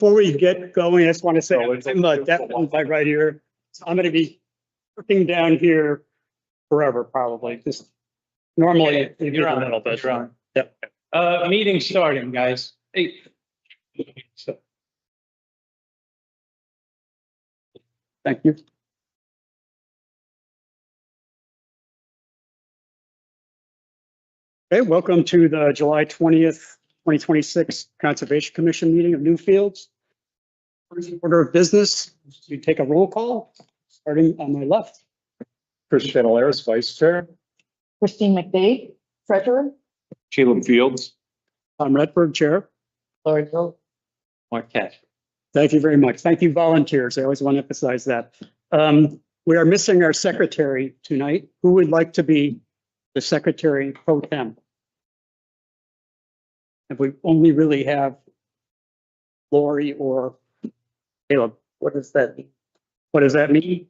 Before we get going, I just want to say I'm deaf by right ear. So I'm going to be working down here forever, probably. Just normally you're on a little bit. Yep. Meeting starting, guys. Hey. So, thank you. Okay, welcome to the July 20th, 2026 Conservation Commission meeting of Newfields. First order of business, we take a roll call, starting on my left. Christian Alaris, Vice Chair. Christine McDade, Treasurer. Sheila Fields. Tom Redberg, Chair. Lori Hill. Marquette. Thank you very much. Thank you, volunteers. I always want to emphasize that. We are missing our secretary tonight. Who would like to be the secretary pro tem? And we only really have Lori or Caleb. What does that mean? What does that mean?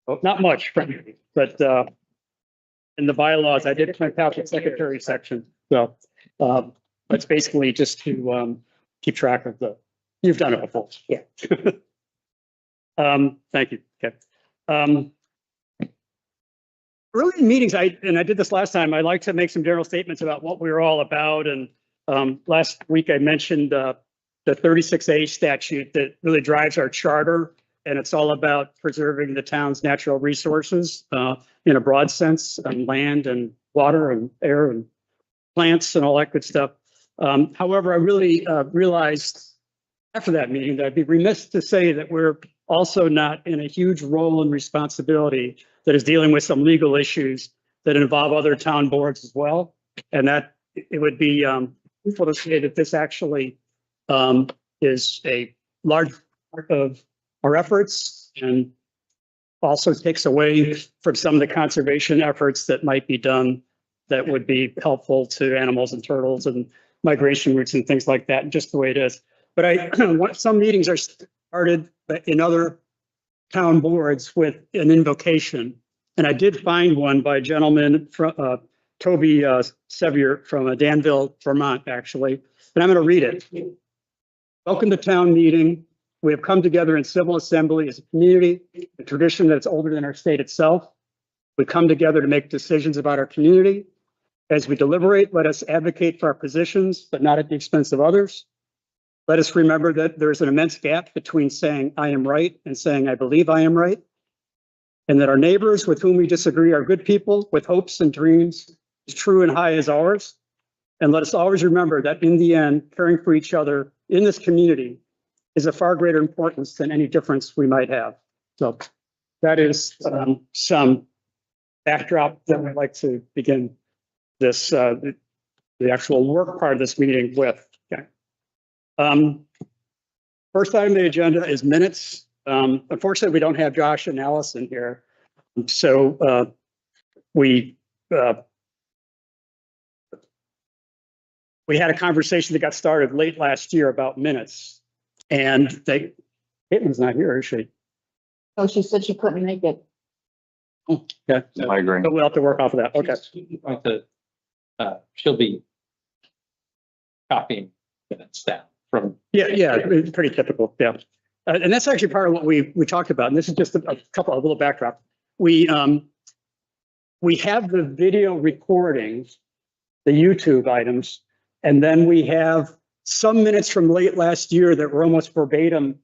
Oh, not much, frankly, but in the bylaws, I did print out the secretary section. So it's basically just to keep track of you've done it before. Yeah. Thank you. Okay. Early in meetings, I did this last time, I like to make some general statements about what we were all about. And last week I mentioned the 36A statute that really drives our charter. And it's all about preserving the town's natural resources in a broad sense, land and water and air and plants and all that good stuff. However, I really realized after that meeting that I'd be remiss to say that we're also not in a huge role and responsibility that is dealing with some legal issues that involve other town boards as well. And that it would be useful to say that this actually is a large part of our efforts and also takes away from some of the conservation efforts that might be done that would be helpful to animals and turtles and migration routes and things like that, just the way it is. But some meetings are started in other town boards with an invocation. And I did find one by a gentleman from Toby Sevier from Danville, Vermont, actually. And I'm going to read it. Welcome to town meeting. We have come together in civil assembly as a community, a tradition that's older than our state itself. We come together to make decisions about our community. As we deliberate, let us advocate for our positions, but not at the expense of others. Let us remember that there's an immense gap between saying I am right and saying I believe I am right. And that our neighbors with whom we disagree are good people with hopes and dreams as true and high as ours. And let us always remember that in the end, caring for each other in this community is of far greater importance than any difference we might have. So that is some backdrop that I'd like to begin this, the actual work part of this meeting with. Okay. First item on the agenda is minutes. Unfortunately, we don't have Josh and Allison here. So we had a conversation that got started late last year about minutes. And Caitlin's not here, is she? Oh, she said she couldn't make it. Oh, yeah. I agree. So we'll have to work off of that. Okay. She'll be copying minutes down from. Yeah, it's pretty typical. Yeah. And that's actually part of what we talked about. And this is just a couple of little backdrop. We have the video recordings, the YouTube items, and then we have some minutes from late last year that were almost verbatim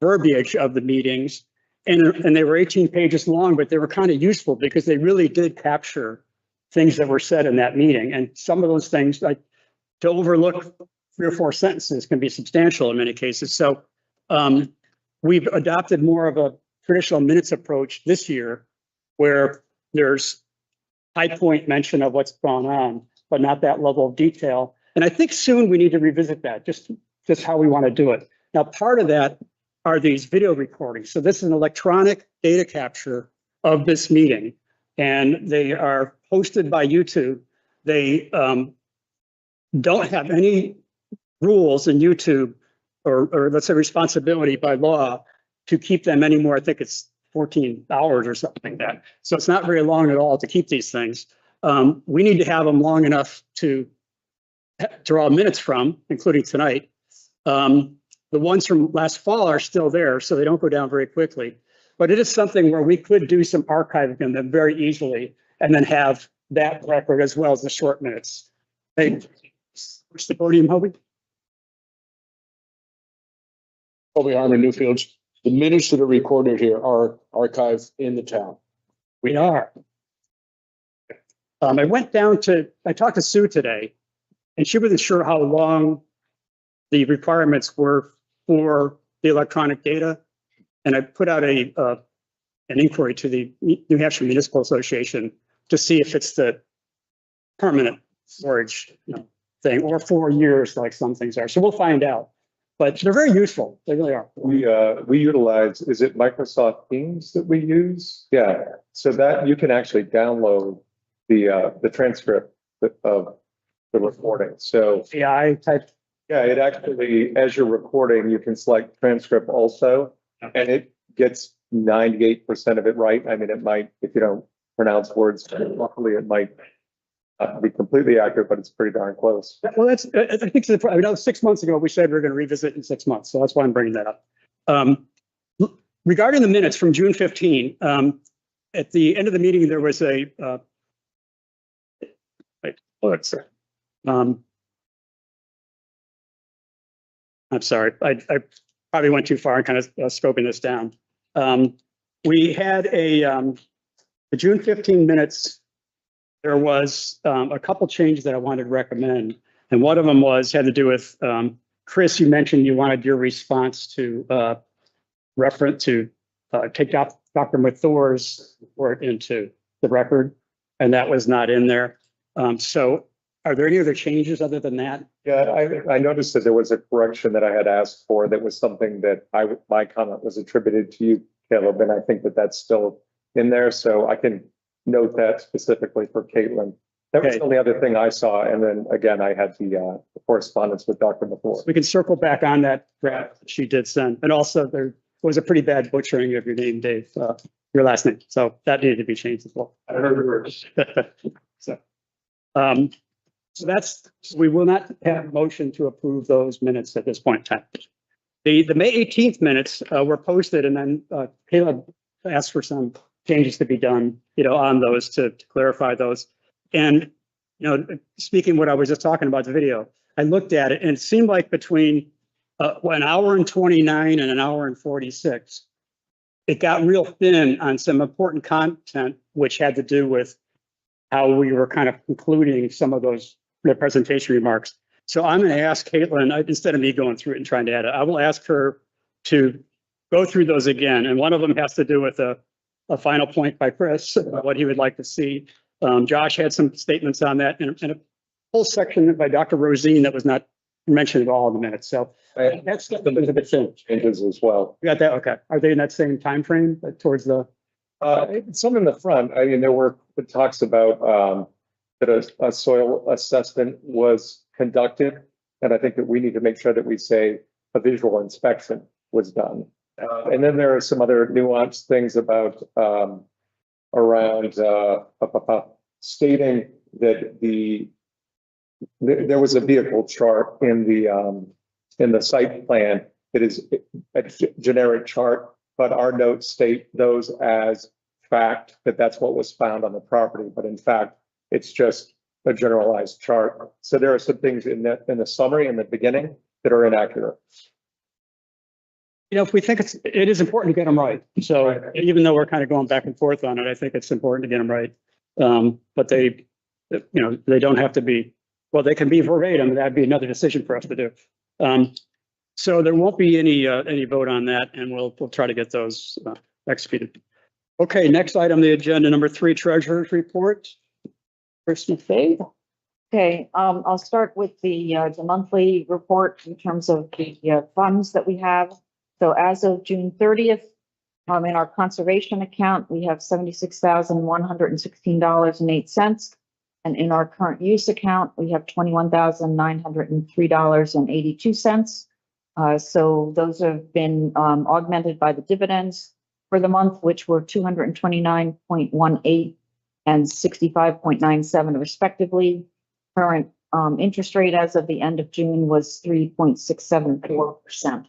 verbiage of the meetings. And they were 18 pages long, but they were kind of useful because they really did capture things that were said in that meeting. And some of those things, like to overlook 3 or 4 sentences, can be substantial in many cases. So we've adopted more of a traditional minutes approach this year, where there's high point mention of what's gone on, but not that level of detail. And I think soon we need to revisit that, just how we want to do it. Now, part of that are these video recordings. So this is an electronic data capture of this meeting, and they are hosted by YouTube. They don't have any rules in YouTube or let's say responsibility by law to keep them anymore. I think it's 14 hours or something like that. So it's not very long at all to keep these things. We need to have them long enough to draw minutes from, including tonight. The ones from last fall are still there, so they don't go down very quickly. But it is something where we could do some archiving of them very easily and then have that record as well as the short minutes. Hey, where's the podium, Hobie? Colby Harmon, Newfields. The minutes that are recorded here are archived in the town. We are. I talked to Sue today, and she wasn't sure how long the requirements were for the electronic data. And I put out an inquiry to the New Hampshire Municipal Association to see if it's the permanent storage thing or 4 years like some things are. So we'll find out. But they're very useful. They really are. We utilize, is it Microsoft Teams that we use? Yeah, so that you can actually download the transcript of the recording. So AI type. yeah, it actually, as you're recording, you can select transcript also, and it gets 98% of it right. I mean, it might, if you don't pronounce words properly, it might be completely accurate, but it's pretty darn close. Well, I think that was 6 months ago. We said we are going to revisit in 6 months. So that's why I'm bringing that up. Regarding the minutes from June 15, at the end of the meeting, there was a, I'm sorry, I probably went too far in kind of scoping this down. We had the June 15 minutes. There was a couple changes that I wanted to recommend. And one of them had to do with, Chris, you mentioned you wanted your response to take Dr. Mathor's report into the record, and that was not in there. So are there any other changes other than that? Yeah, I noticed that there was a correction that I had asked for. That was something that my comment was attributed to you, Caleb, and I think that that's still in there. So I can note that specifically for Caitlin. That was the only other thing I saw. And then again, I had the correspondence with Dr. Mathor. We can circle back on that draft she did send. And also there was a pretty bad butchering of your name, Dave, your last name. So that needed to be changed as well. I heard the words. So we will not have a motion to approve those minutes at this point in time. The May 18th minutes were posted, and then Caleb asked for some changes to be done, on those to clarify those. And, speaking what I was just talking about the video, I looked at it and it seemed like between an hour and 29 and an hour and 46, it got real thin on some important content, which had to do with how we were kind of concluding some of the presentation remarks. So I'm going to ask Caitlin, instead of me going through it and trying to add it, I will ask her to go through those again. And one of them has to do with a final point by Chris, what he would like to see. Josh had some statements on that, and a whole section by Dr. Rosine that was not mentioned at all in the minutes. So that's a bit thin. Changes as well. You got that? Okay. Are they in that same time frame towards the? Some in the front. I mean, it talks about that a soil assessment was conducted, and I think that we need to make sure that we say a visual inspection was done. And then there are some other nuanced things about around stating that there was a vehicle chart in the site plan that is a generic chart, but our notes state those as fact that that's what was found on the property. But in fact, it's just a generalized chart. So there are some things in the summary in the beginning that are inaccurate. If we think it is important to get them right. So even though we're kind of going back and forth on it, I think it's important to get them right. But they don't have to be, well, they can be verbatim. That'd be another decision for us to do. So there won't be any vote on that, and we'll try to get those executed. Okay, next item on the agenda, number 3, treasurer's report. Chris McFade. Okay, I'll start with the monthly report in terms of the funds that we have. So as of June 30th, in our conservation account, we have $76,116.08. And in our current use account, we have $21,903.82. So those have been augmented by the dividends for the month, which were 229.18 and 65.97 respectively. Current interest rate as of the end of June was 3.674%.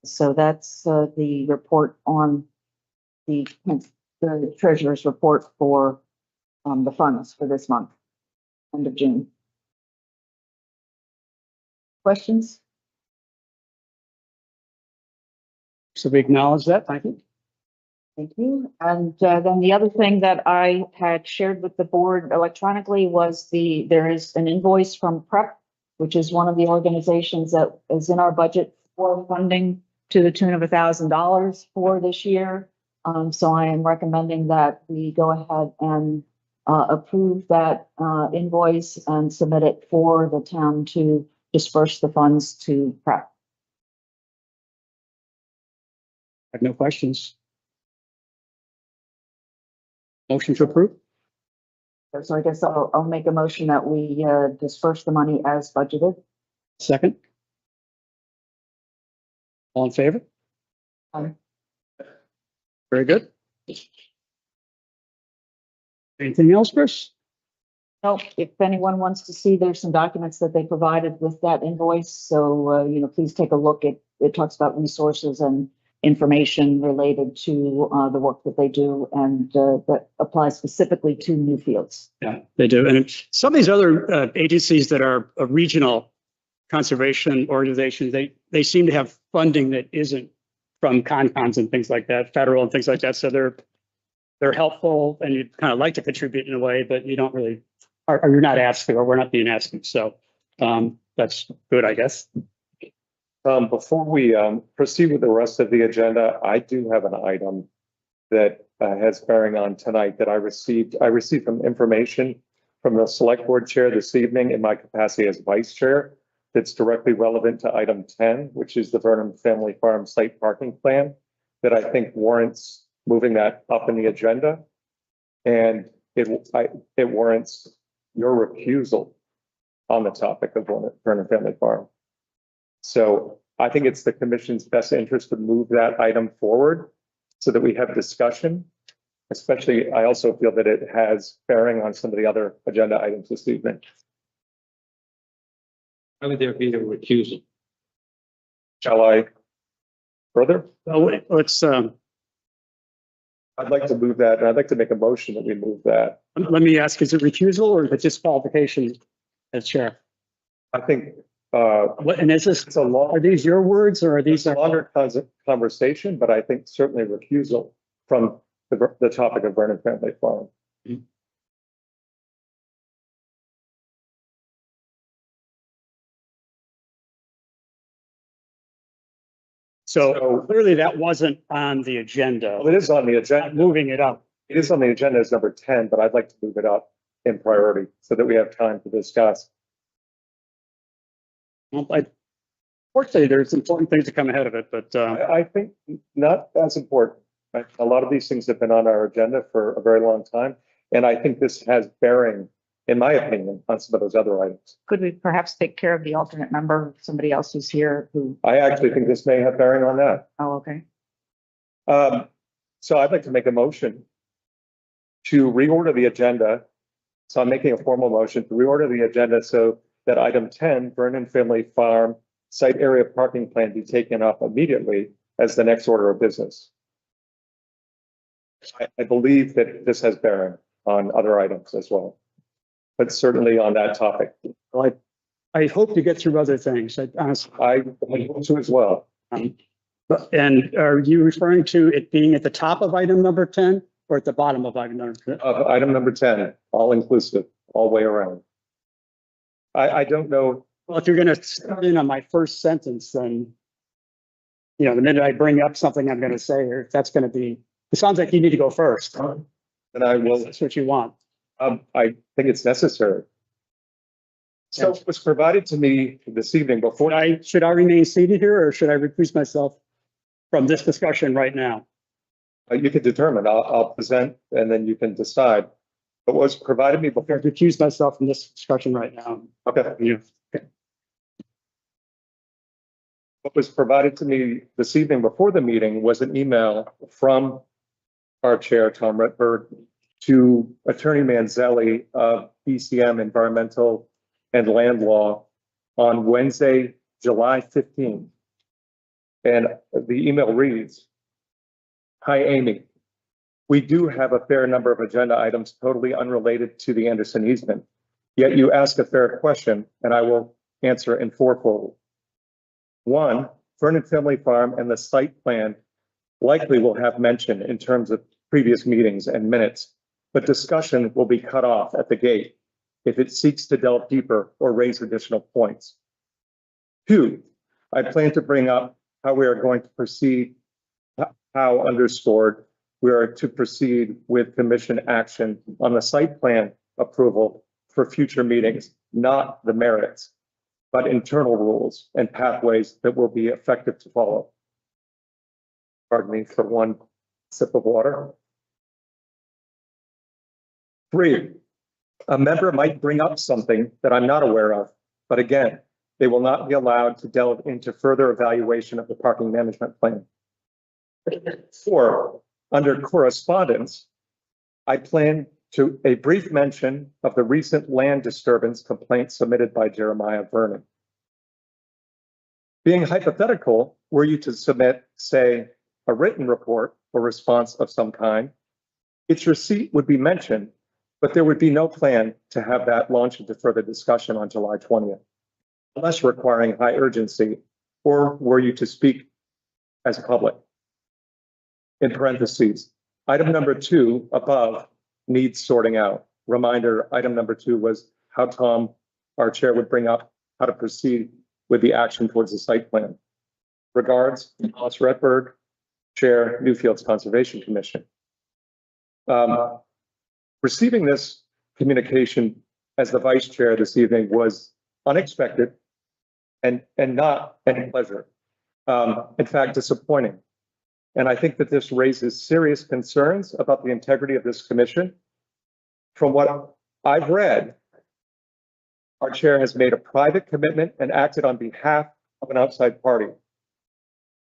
So that's the report on the treasurer's report for the funds for this month, end of June. Questions? So we acknowledge that. Thank you. Thank you. And then the other thing that I had shared with the board electronically was there is an invoice from PrEP, which is one of the organizations that is in our budget for funding to the tune of $1,000 for this year. So I am recommending that we go ahead and approve that invoice and submit it for the town to disperse the funds to PrEP. I have no questions. Motion to approve? So I guess I'll make a motion that we disperse the money as budgeted. Second? All in favor? Aye. Very good. Anything else, Chris? No, if anyone wants to see, there's some documents that they provided with that invoice. So, please take a look. It talks about resources and information related to the work that they do, and that applies specifically to Newfields. Yeah, they do. And some of these other agencies that are regional conservation organizations, they seem to have funding that isn't from CONCONs and things like that, federal and things like that. So they're helpful, and you'd kind of like to contribute in a way, but you don't really, or you're not asked to, or we're not being asked to. So that's good, I guess. Before we proceed with the rest of the agenda, I do have an item that has bearing on tonight that I received. I received some information from the select board chair this evening in my capacity as vice chair that's directly relevant to item 10, which is the Vernon Family Farm site parking plan, that I think warrants moving that up in the agenda. And it warrants your recusal on the topic of Vernon Family Farm. So I think it's the commission's best interest to move that item forward so that we have discussion. Especially, I also feel that it has bearing on some of the other agenda items this evening. How would there be a recusal? Shall I further? Well, let's, I'd like to move that, and I'd like to make a motion that we move that. let me ask, is it recusal or is it disqualification as chair? I think What, and is this, it's a long, are these your words or are these? it's a longer conversation, but I think certainly recusal from the topic of Vernon Family Farm. So clearly that wasn't on the agenda. Well, it is on the agenda. Moving it up. It is on the agenda as number 10, but I'd like to move it up in priority so that we have time to discuss. Well, fortunately, there's important things to come ahead of it, but I think not as important. A lot of these things have been on our agenda for a very long time. And I think this has bearing, in my opinion, on some of those other items. Could we perhaps take care of the alternate member, somebody else who's here who, I actually think this may have bearing on that. oh, okay. So I'd like to make a motion to reorder the agenda. So I'm making a formal motion to reorder the agenda so that item 10, Vernon Family Farm site area parking plan, be taken up immediately as the next order of business. I believe that this has bearing on other items as well, but certainly on that topic. I hope to get through other things. I honestly, I hope so as well. and are you referring to it being at the top of item number 10 or at the bottom of item number 10? Of item number 10, all inclusive, all way around. I don't know. Well, if you're going to start in on my first sentence, then, the minute I bring up something I'm going to say, or if that's going to be, it sounds like you need to go first. And I will, That's what you want. I think it's necessary. So it was provided to me this evening before. Should I remain seated here or should I recuse myself from this discussion right now? You can determine, I'll present and then you can decide. But what was provided me I before, recuse myself from this discussion right now. okay, Yeah. what was provided to me this evening before the meeting was an email from our chair, Tom Redberg, to Attorney Manzelli of ECM Environmental and Land Law on Wednesday, July 15th. And the email reads, "Hi, Amy. We do have a fair number of agenda items totally unrelated to the Anderson easement. Yet you ask a fair question, and I will answer in fourfold. One, Vernon Family Farm and the site plan likely will have mention in terms of previous meetings and minutes, but discussion will be cut off at the gate if it seeks to delve deeper or raise additional points. Two, I plan to bring up how we are going to proceed, how underscored we are to proceed with commission action on the site plan approval for future meetings, not the merits, but internal rules and pathways that will be effective to follow." Pardon me for one sip of water. Three, a member might bring up something that I'm not aware of, but again, they will not be allowed to delve into further evaluation of the parking management plan. Four, under correspondence, I plan to a brief mention of the recent land disturbance complaint submitted by Jeremiah Vernon. Being hypothetical, were you to submit, say, a written report or response of some kind, its receipt would be mentioned, but there would be no plan to have that launch into further discussion on July 20th, unless requiring high urgency, or were you to speak as public. In parentheses, item number 2 above needs sorting out. Reminder, item number 2 was how Tom, our chair, would bring up how to proceed with the action towards the site plan. Regards, Alice Redberg, Chair, Newfields Conservation Commission. Receiving this communication as the vice chair this evening was unexpected and not any pleasure. In fact, disappointing. And I think that this raises serious concerns about the integrity of this commission. From what I've read, our chair has made a private commitment and acted on behalf of an outside party.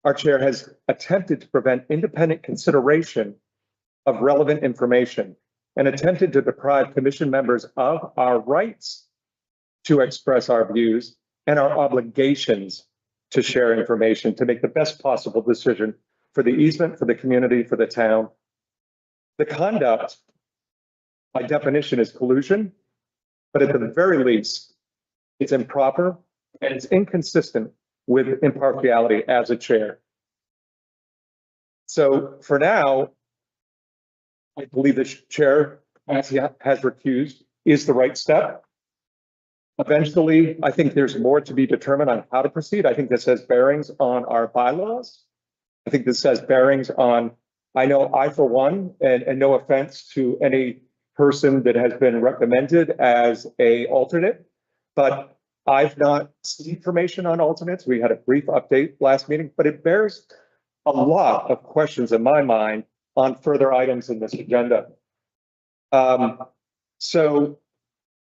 Our chair has attempted to prevent independent consideration of relevant information and attempted to deprive commission members of our rights to express our views and our obligations to share information to make the best possible decision for the easement, for the community, for the town. The conduct, by definition, is collusion, but at the very least, it's improper and it's inconsistent with impartiality as a chair. So for now, I believe the chair, as he has recused, is the right step. Eventually, I think there's more to be determined on how to proceed. I think this has bearings on our bylaws. I think this has bearings on, I know I, for one, and no offense to any person that has been recommended as a alternate, but I've not seen information on alternates. We had a brief update last meeting, but it bears a lot of questions in my mind on further items in this agenda. So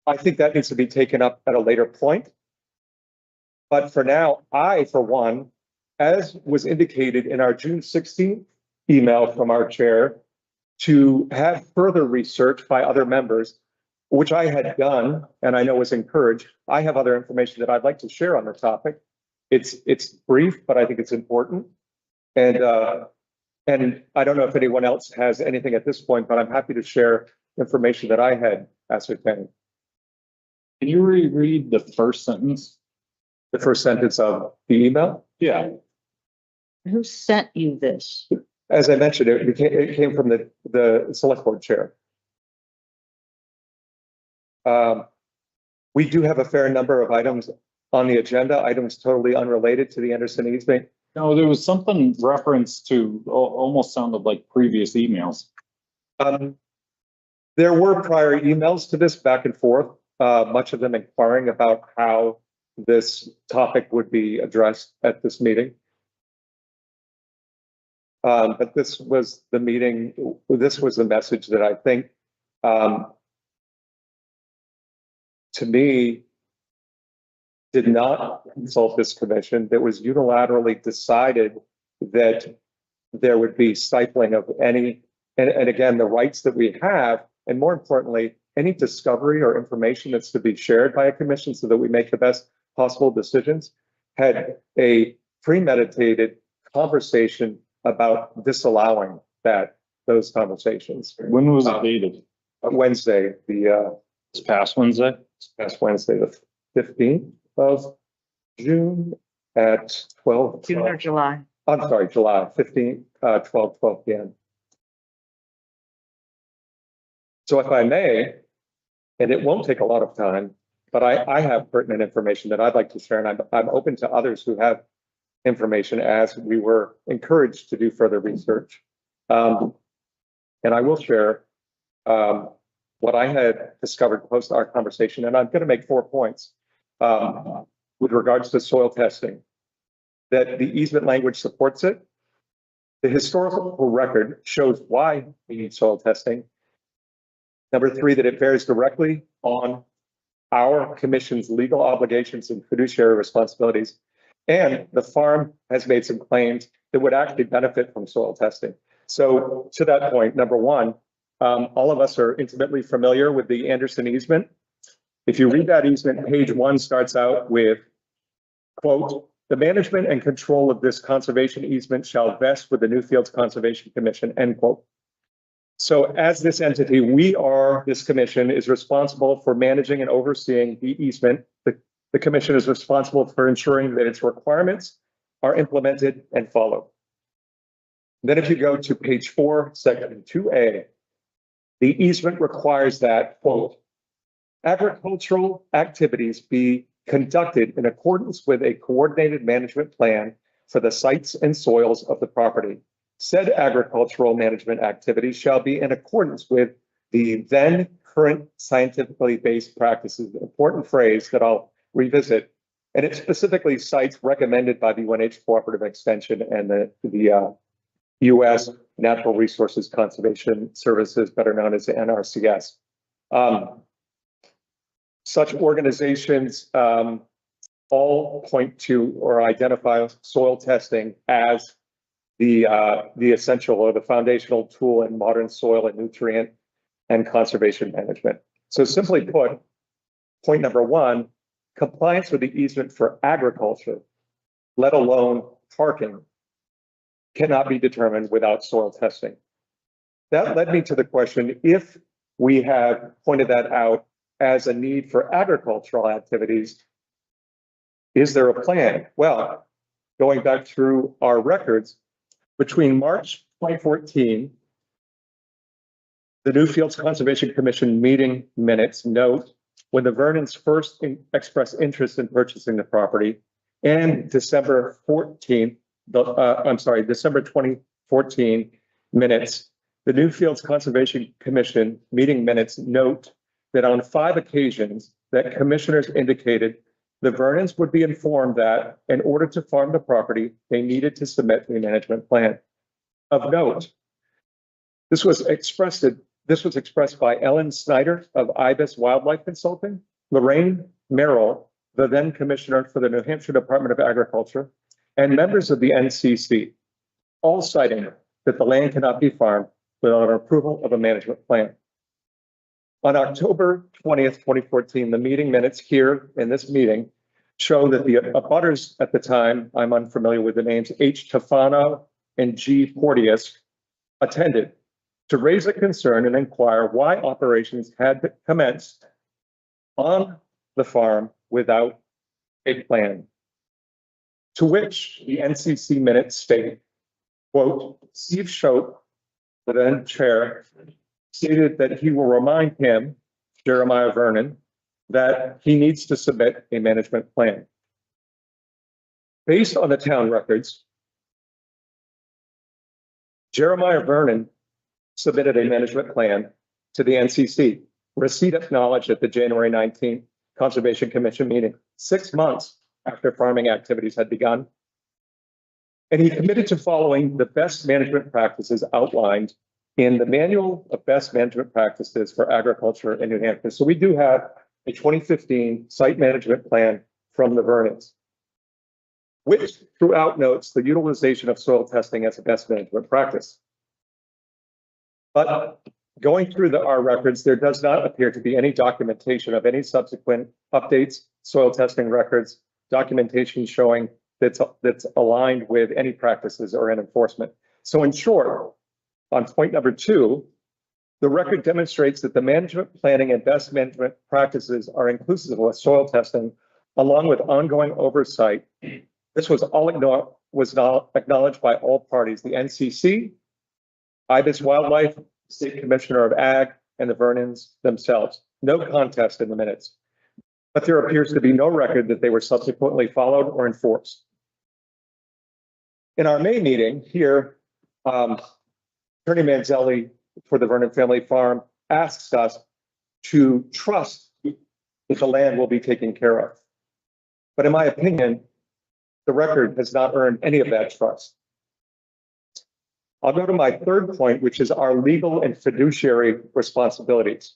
I think that needs to be taken up at a later point. But for now, I, for one, as was indicated in our June 16th email from our chair, to have further research by other members, which I had done and I know was encouraged. I have other information that I'd like to share on the topic. It's brief, but I think it's important. And I don't know if anyone else has anything at this point, but I'm happy to share information that I had ascertained. Can you reread the first sentence? The first sentence of the email? Yeah. Who sent you this? As I mentioned, it came from the select board chair. We do have a fair number of items on the agenda, items totally unrelated to the Anderson easement. No, there was something referenced to, almost sounded like previous emails. There were prior emails to this back and forth, much of them inquiring about how this topic would be addressed at this meeting. But this was the meeting, this was the message that I think, to me, did not consult this commission, that was unilaterally decided that there would be stifling of any, and again, the rights that we have, and more importantly, any discovery or information that's to be shared by a commission so that we make the best possible decisions, had a premeditated conversation about disallowing those conversations. When was it dated? Wednesday, This past Wednesday? past Wednesday, the 15th of June at 12. June or July. I'm sorry, July 15th, 12 p.m. So if I may, and it won't take a lot of time, but I have pertinent information that I'd like to share, and I'm open to others who have information as we were encouraged to do further research. And I will share what I had discovered post our conversation, and I'm going to make 4 points with regards to soil testing. That the easement language supports it. The historical record shows why we need soil testing. Number 3, that it bears directly on our commission's legal obligations and fiduciary responsibilities. And the farm has made some claims that would actually benefit from soil testing. So to that point, number 1, all of us are intimately familiar with the Anderson easement. If you read that easement, page 1 starts out with, quote, "The management and control of this conservation easement shall vest with the Newfields Conservation Commission," end quote. So as this entity, this commission is responsible for managing and overseeing the easement. The commission is responsible for ensuring that its requirements are implemented and followed. Then if you go to page 4, section 2A, the easement requires that, quote, "Agricultural activities be conducted in accordance with a coordinated management plan for the sites and soils of the property. Said agricultural management activities shall be in accordance with the then current scientifically based practices." Important phrase that I'll revisit. And it specifically cites recommended by the UNH Cooperative Extension and the U.S. Natural Resources Conservation Services, better known as the NRCS. Such organizations all point to or identify soil testing as the essential or the foundational tool in modern soil and nutrient and conservation management. So simply put, point number 1, compliance with the easement for agriculture, let alone parking, cannot be determined without soil testing. That led me to the question, if we have pointed that out as a need for agricultural activities, is there a plan? Well, going back through our records, between March 2014, the Newfields Conservation Commission meeting minutes note when the Vernons first expressed interest in purchasing the property, and December 2014 minutes, the Newfields Conservation Commission meeting minutes note that on 5 occasions that commissioners indicated the Vernons would be informed that in order to farm the property, they needed to submit a management plan. Of note, this was expressed by Ellen Snyder of IBIS Wildlife Consulting, Lorraine Merrill, the then commissioner for the New Hampshire Department of Agriculture, and members of the NCC, all citing that the land cannot be farmed without an approval of a management plan. On October 20th, 2014, the meeting minutes here in this meeting show that the abutters at the time, I'm unfamiliar with the names, H. Tofano and G. Porteous, attended to raise a concern and inquire why operations had commenced on the farm without a plan. To which the NCC minutes state, quote, "Steve Schoep, the then chair, stated that he will remind him, Jeremiah Vernon, that he needs to submit a management plan." Based on the town records, Jeremiah Vernon submitted a management plan to the NCC, receipt acknowledged at the January 19th Conservation Commission meeting, 6 months after farming activities had begun. And he committed to following the best management practices outlined in the Manual of Best Management Practices for Agriculture in New Hampshire. So we do have a 2015 site management plan from the Vernons, which throughout notes the utilization of soil testing as a best management practice. But going through our records, there does not appear to be any documentation of any subsequent updates, soil testing records, documentation showing that's aligned with any practices or in enforcement. So in short, on point number 2, the record demonstrates that the management planning and best management practices are inclusive of soil testing, along with ongoing oversight. This was not acknowledged by all parties: the NCC, IBIS Wildlife, State Commissioner of Ag, and the Vernons themselves. No contest in the minutes. But there appears to be no record that they were subsequently followed or enforced. In our May meeting here, Attorney Manzelli for the Vernon Family Farm asks us to trust that the land will be taken care of. But in my opinion, the record has not earned any of that trust. I'll go to my third point, which is our legal and fiduciary responsibilities.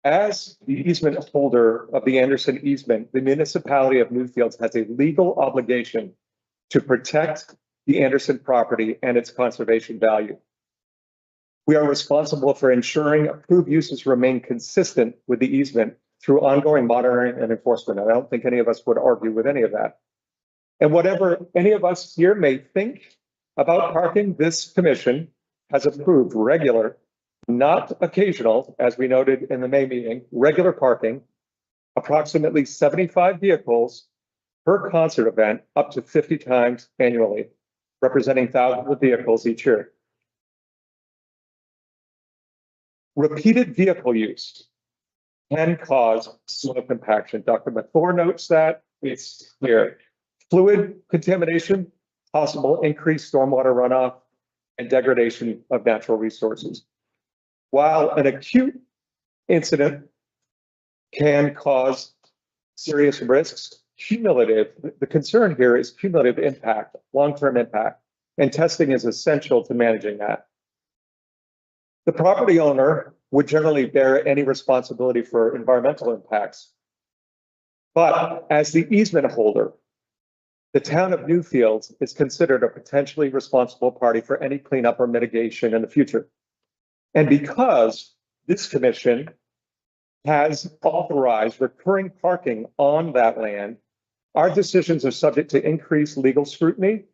As the easement holder of the Anderson easement, the municipality of Newfields has a legal obligation to protect the Anderson property and its conservation value. We are responsible for ensuring approved uses remain consistent with the easement through ongoing monitoring and enforcement. I don't think any of us would argue with any of that. And whatever any of us here may think about parking, this commission has approved regular, not occasional, as we noted in the May meeting, regular parking, approximately 75 vehicles per concert event, up to 50 times annually, representing thousands of vehicles each year. Repeated vehicle use can cause soil compaction. Dr. Mathor notes that it's clear. Fluid contamination, possible increased stormwater runoff, and degradation of natural resources. While an acute incident can cause serious risks, the concern here is cumulative impact, long-term impact, and testing is essential to managing that. The property owner would generally bear any responsibility for environmental impacts. But as the easement holder, the town of Newfields is considered a potentially responsible party for any cleanup or mitigation in the future. And because this commission has authorized recurring parking on that land, our decisions are subject to increased legal scrutiny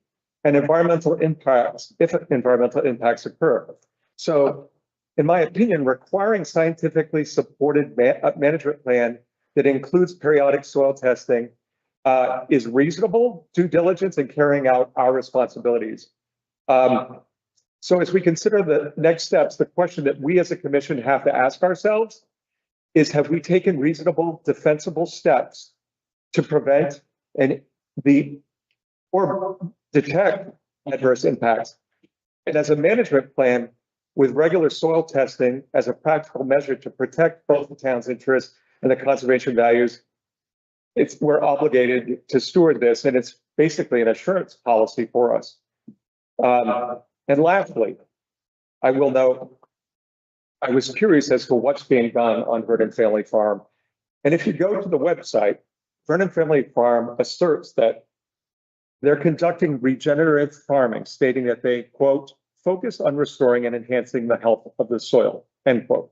and environmental impacts if environmental impacts occur. So, in my opinion, requiring scientifically supported management plan that includes periodic soil testing is reasonable due diligence in carrying out our responsibilities. So as we consider the next steps, the question that we as a commission have to ask ourselves is, have we taken reasonable, defensible steps to prevent or detect adverse impacts? And as a management plan with regular soil testing as a practical measure to protect both the town's interests and the conservation values, we're obligated to steward this, and it's basically an assurance policy for us. And lastly, I will note, I was curious as to what's being done on Vernon Family Farm. And if you go to the website, Vernon Family Farm asserts that they're conducting regenerative farming, stating that they, quote, focus on restoring and enhancing the health of the soil, end quote.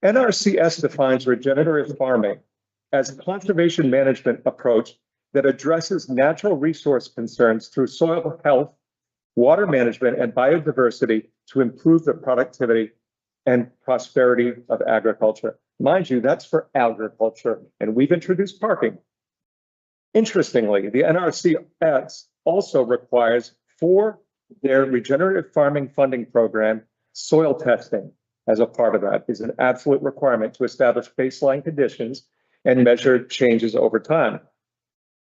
NRCS defines regenerative farming as a conservation management approach that addresses natural resource concerns through soil health, water management, and biodiversity to improve the productivity and prosperity of agriculture. Mind you, that's for agriculture, and we've introduced parking. Interestingly, the NRCS also requires for their regenerative farming funding program, soil testing as a part of that is an absolute requirement to establish baseline conditions and measure changes over time.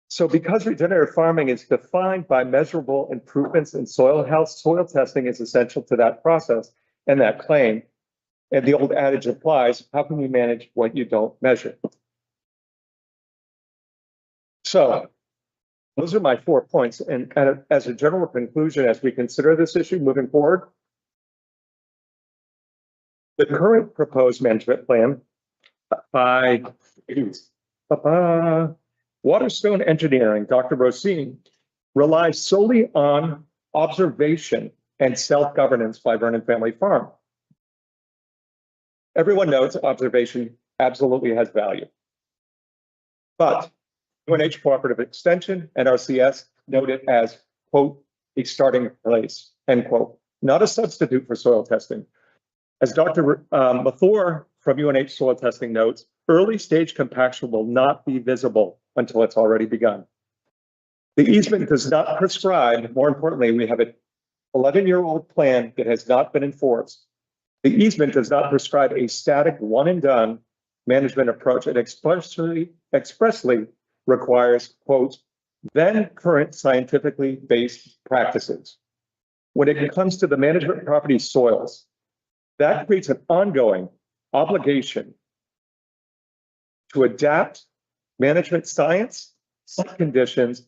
So because regenerative farming is defined by measurable improvements in soil health, soil testing is essential to that process and that claim. And the old adage applies, how can you manage what you don't measure? So those are my 4 points. And as a general conclusion, as we consider this issue moving forward, the current proposed management plan by Waterstone Engineering, Dr. Rosine, relies solely on observation and self-governance by Vernon Family Farm. Everyone knows observation absolutely has value. But UNH Cooperative Extension, NRCS, note it as, quote, a starting place, end quote, not a substitute for soil testing. As Dr. Mathor from UNH Soil Testing notes, early stage compaction will not be visible until it's already begun. The easement does not prescribe, more importantly, we have an 11-year-old plan that has not been enforced. The easement does not prescribe a static one and done management approach. It expressly requires, quote, then current scientifically based practices. When it comes to the management of property soils, that creates an ongoing obligation to adapt management science, site conditions,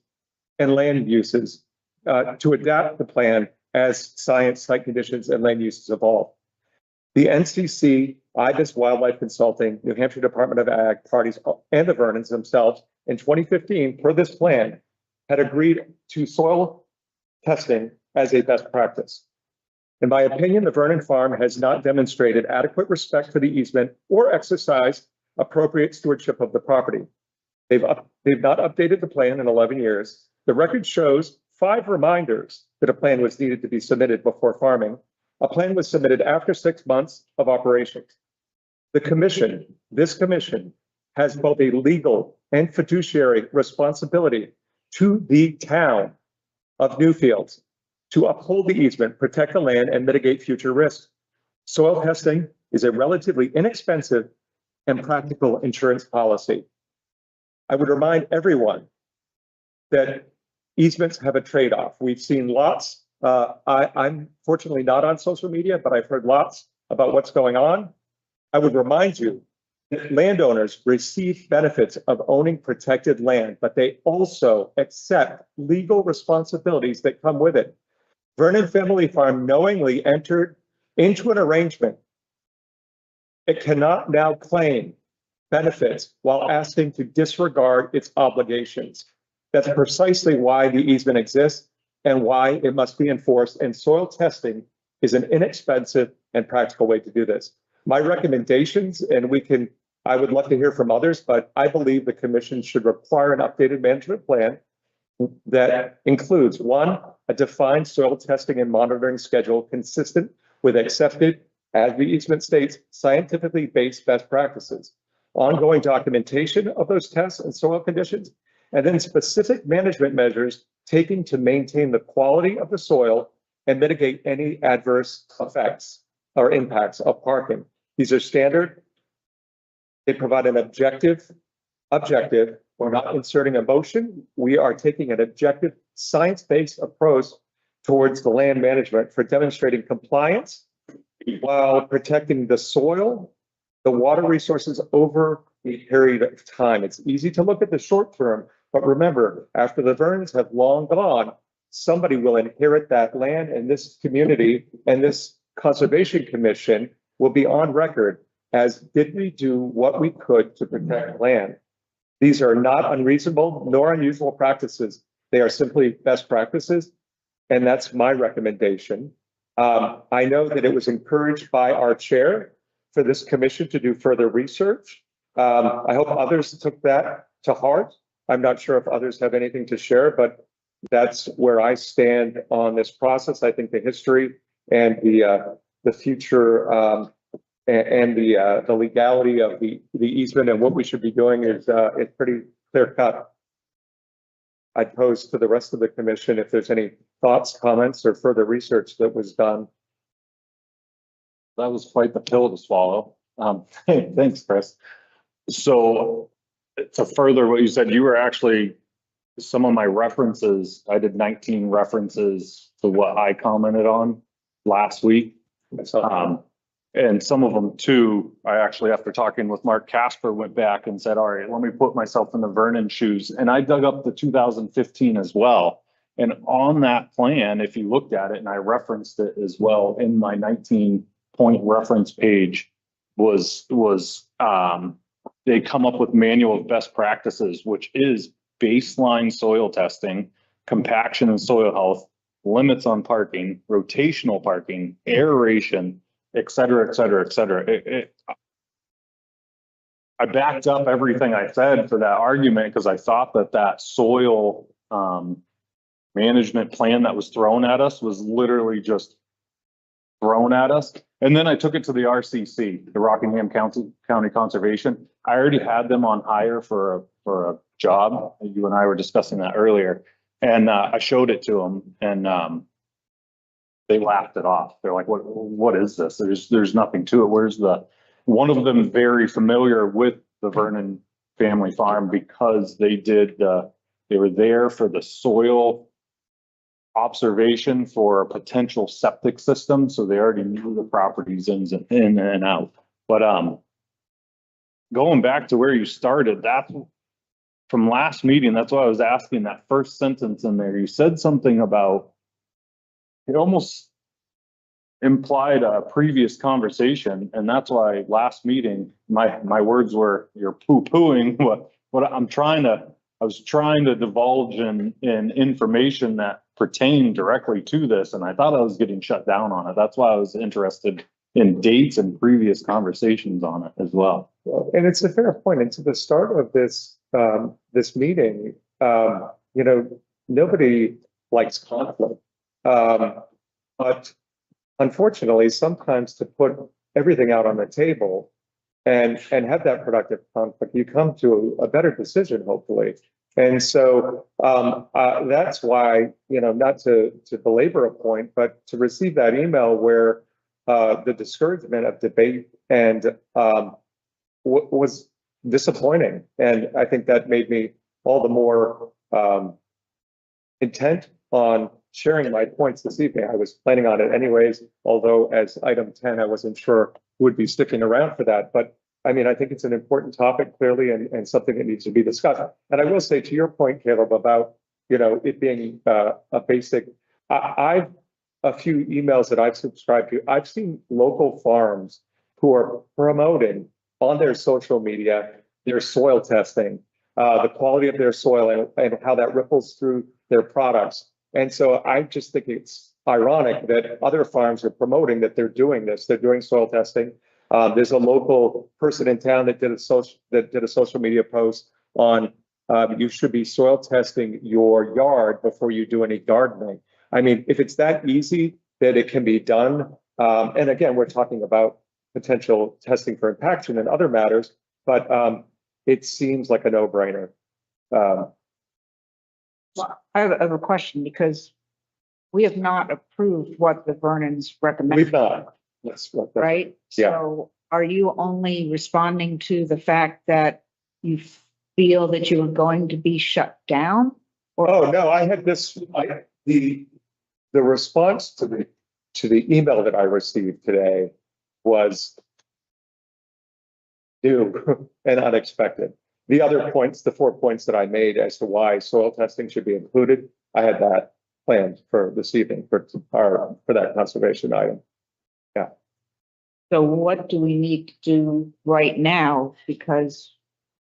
and land uses to adapt the plan as science, site conditions, and land uses evolve. The NCC, IBIS Wildlife Consulting, New Hampshire Department of Ag, parties, and the Vernons themselves in 2015, per this plan, had agreed to soil testing as a best practice. In my opinion, the Vernon Farm has not demonstrated adequate respect for the easement or exercised appropriate stewardship of the property. They've not updated the plan in 11 years. The record shows 5 reminders that a plan was needed to be submitted before farming. A plan was submitted after 6 months of operation. The commission, this commission, has both a legal and fiduciary responsibility to the town of Newfields to uphold the easement, protect the land, and mitigate future risks. Soil testing is a relatively inexpensive and practical insurance policy. I would remind everyone that easements have a trade-off. We've seen lots. I'm fortunately not on social media, but I've heard lots about what's going on. I would remind you that landowners receive benefits of owning protected land, but they also accept legal responsibilities that come with it. Vernon Family Farm knowingly entered into an arrangement. It cannot now claim benefits while asking to disregard its obligations. That's precisely why the easement exists and why it must be enforced. And soil testing is an inexpensive and practical way to do this. My recommendations, and I would love to hear from others, but I believe the commission should require an updated management plan that includes 1, a defined soil testing and monitoring schedule consistent with accepted, as the easement states, scientifically based best practices, ongoing documentation of those tests and soil conditions, and then specific management measures taken to maintain the quality of the soil and mitigate any adverse effects or impacts of parking. These are standard. They provide an objective. We're not inserting emotion. We are taking an objective, science-based approach towards the land management for demonstrating compliance while protecting the soil, the water resources over a period of time. It's easy to look at the short term, but remember, after the Vernons have long gone, somebody will inherit that land, and this community and this Conservation Commission will be on record as did we do what we could to protect land. These are not unreasonable nor unusual practices. They are simply best practices, and that's my recommendation. I know that it was encouraged by our chair for this commission to do further research. I hope others took that to heart. I'm not sure if others have anything to share, but that's where I stand on this process. I think the history and the future and the legality of the easement and what we should be doing is pretty clear cut. I'd pose to the rest of the commission if there's any thoughts, comments, or further research that was done. That was quite the pill to swallow. Thanks, Chris. So to further what you said, you were actually, some of my references, I did 19 references to what I commented on last week. And some of them too, I actually, after talking with Mark Casper, went back and said, all right, let me put myself in the Vernon shoes. And I dug up the 2015 as well. And on that plan, if you looked at it, and I referenced it as well in my 19-point reference page, they come up with manual of best practices, which is baseline soil testing, compaction and soil health, limits on parking, rotational parking, aeration, et cetera, et cetera, et cetera. I backed up everything I said for that argument because I thought that that soil, management plan that was thrown at us was literally just thrown at us. And then I took it to the RCC, the Rockingham County Conservation. I already had them on hire for a job. You and I were discussing that earlier. And I showed it to them and they laughed it off. They're like, what is this? There's nothing to it. Where's one of them very familiar with the Vernon family farm because they were there for the soil observation for a potential septic system. So they already knew the properties in and out. But going back to where you started, that's from last meeting. That's why I was asking that first sentence in there. You said something about, it almost implied a previous conversation. And that's why last meeting, my words were, you're poo-pooing what I was trying to divulge in information that pertained directly to this. And I thought I was getting shut down on it. That's why I was interested in dates and previous conversations on it as well. Well, and it's a fair point. And to the start of this meeting, nobody likes conflict. But unfortunately, sometimes to put everything out on the table and have that productive conflict, you come to a better decision, hopefully. And so that's why, not to belabor a point, but to receive that email where the discouragement of debate and was disappointing. And I think that made me all the more intent on sharing my points this evening. I was planning on it anyways, although as item 10, I wasn't sure who would be sticking around for that. But I mean, I think it's an important topic clearly and something that needs to be discussed. And I will say to your point, Caleb, about, it being a basic, I've a few emails that I've subscribed to. I've seen local farms who are promoting on their social media, their soil testing, the quality of their soil and how that ripples through their products. And so I just think it's ironic that other farms are promoting that they're doing this. They're doing soil testing. There's a local person in town that did a social media post on you should be soil testing your yard before you do any gardening. I mean, if it's that easy that it can be done, and again, we're talking about potential testing for impaction and other matters, but it seems like a no-brainer. Well, I have a question because we have not approved what the Vernon's recommend. We've not. That's right? Yeah. So are you only responding to the fact that you feel that you are going to be shut down? Or Oh, no, I had the response to the email that I received today was new and unexpected. The other points, the 4 points that I made as to why soil testing should be included, I had that planned for this evening for that conservation item. Yeah. So what do we need to do right now? Because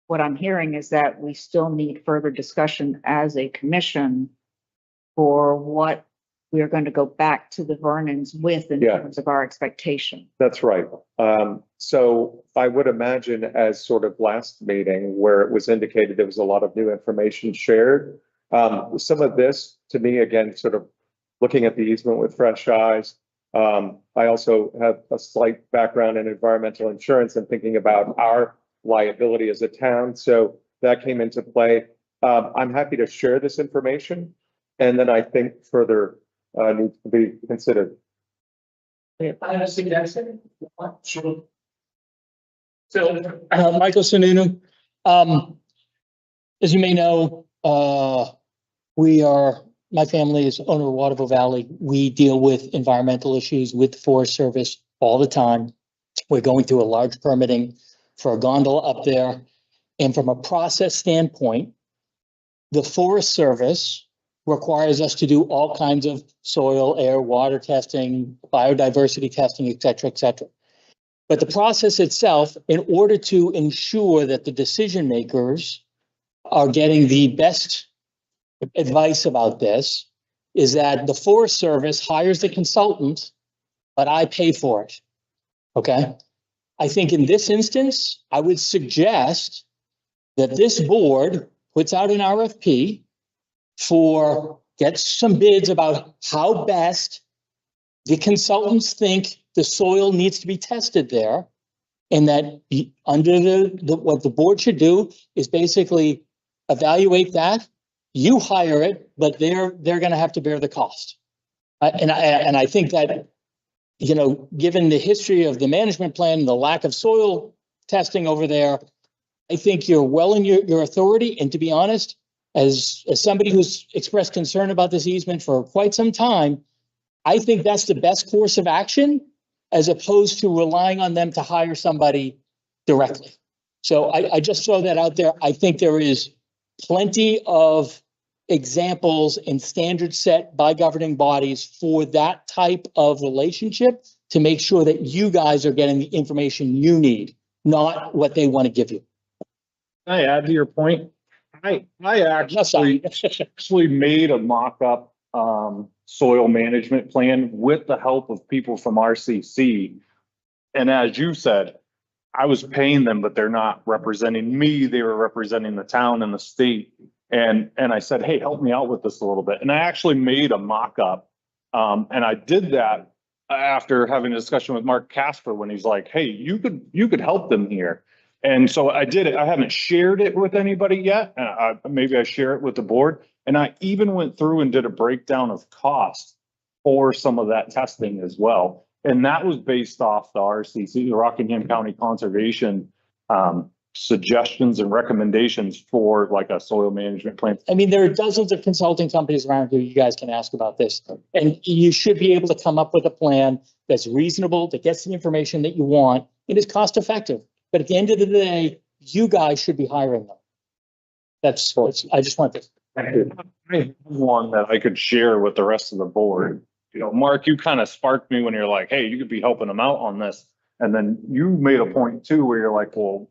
what I'm hearing is that we still need further discussion as a commission for what we're going to go back to the Vernons with in terms of our expectation. That's right. So I would imagine as sort of last meeting where it was indicated there was a lot of new information shared. Some of this to me, again, sort of looking at the easement with fresh eyes. I also have a slight background in environmental insurance and thinking about our liability as a town. So that came into play. I'm happy to share this information. And then I think further needs to be considered. I have a suggestion. Sure. So, Michael Sununu, as you may know, my family is owner of Waterville Valley. We deal with environmental issues with the Forest Service all the time. We're going through a large permitting for a gondola up there. And from a process standpoint, the Forest Service requires us to do all kinds of soil, air, water testing, biodiversity testing, et cetera, et cetera. But the process itself, in order to ensure that the decision makers are getting the best advice about this, is that the Forest Service hires the consultant, but I pay for it. Okay. I think in this instance, I would suggest that this board puts out an RFP gets some bids about how best the consultants think the soil needs to be tested there. And that under what the board should do is basically evaluate that. You hire it, but they're going to have to bear the cost. And I think that, given the history of the management plan and the lack of soil testing over there, I think you're well in your authority. And to be honest, as somebody who's expressed concern about this easement for quite some time, I think that's the best course of action, as opposed to relying on them to hire somebody directly. So I just throw that out there. I think there is plenty of examples and standards set by governing bodies for that type of relationship to make sure that you guys are getting the information you need, not what they want to give you. Can I add to your point? I actually made a mock-up soil management plan with the help of people from RCC. And as you said, I was paying them, but they're not representing me. They were representing the town and the state. And I said, hey, help me out with this a little bit. And I actually made a mock-up. And I did that after having a discussion with Mark Casper when he's like, hey, you could help them here. And so I did it. I haven't shared it with anybody yet. Maybe I share it with the board. And I even went through and did a breakdown of cost for some of that testing as well. And that was based off the RCC, the Rockingham County Conservation suggestions and recommendations for like a soil management plan. I mean, there are dozens of consulting companies around here you guys can ask about this. And you should be able to come up with a plan that's reasonable, that gets the information that you want. It is cost effective. But at the end of the day, you guys should be hiring them. I just want this. I have one that I could share with the rest of the board. Mark, you kind of sparked me when you're like, hey, you could be helping them out on this. And then you made a point too, where you're like, well,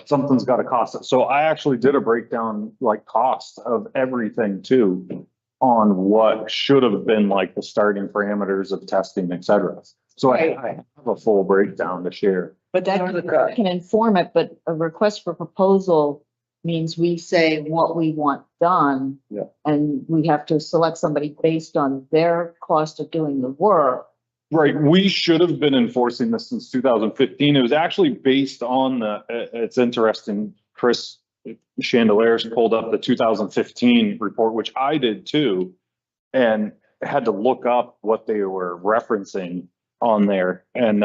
something's got to cost it. So I actually did a breakdown, like cost of everything too, on what should have been like the starting parameters of testing, et cetera. So I have a full breakdown to share. But that can inform it, but a request for proposal means we say what we want done. Yeah. And we have to select somebody based on their cost of doing the work. Right. We should have been enforcing this since 2015. It was actually based on it's interesting, Chris Chandeliers pulled up the 2015 report, which I did too, and had to look up what they were referencing on there. And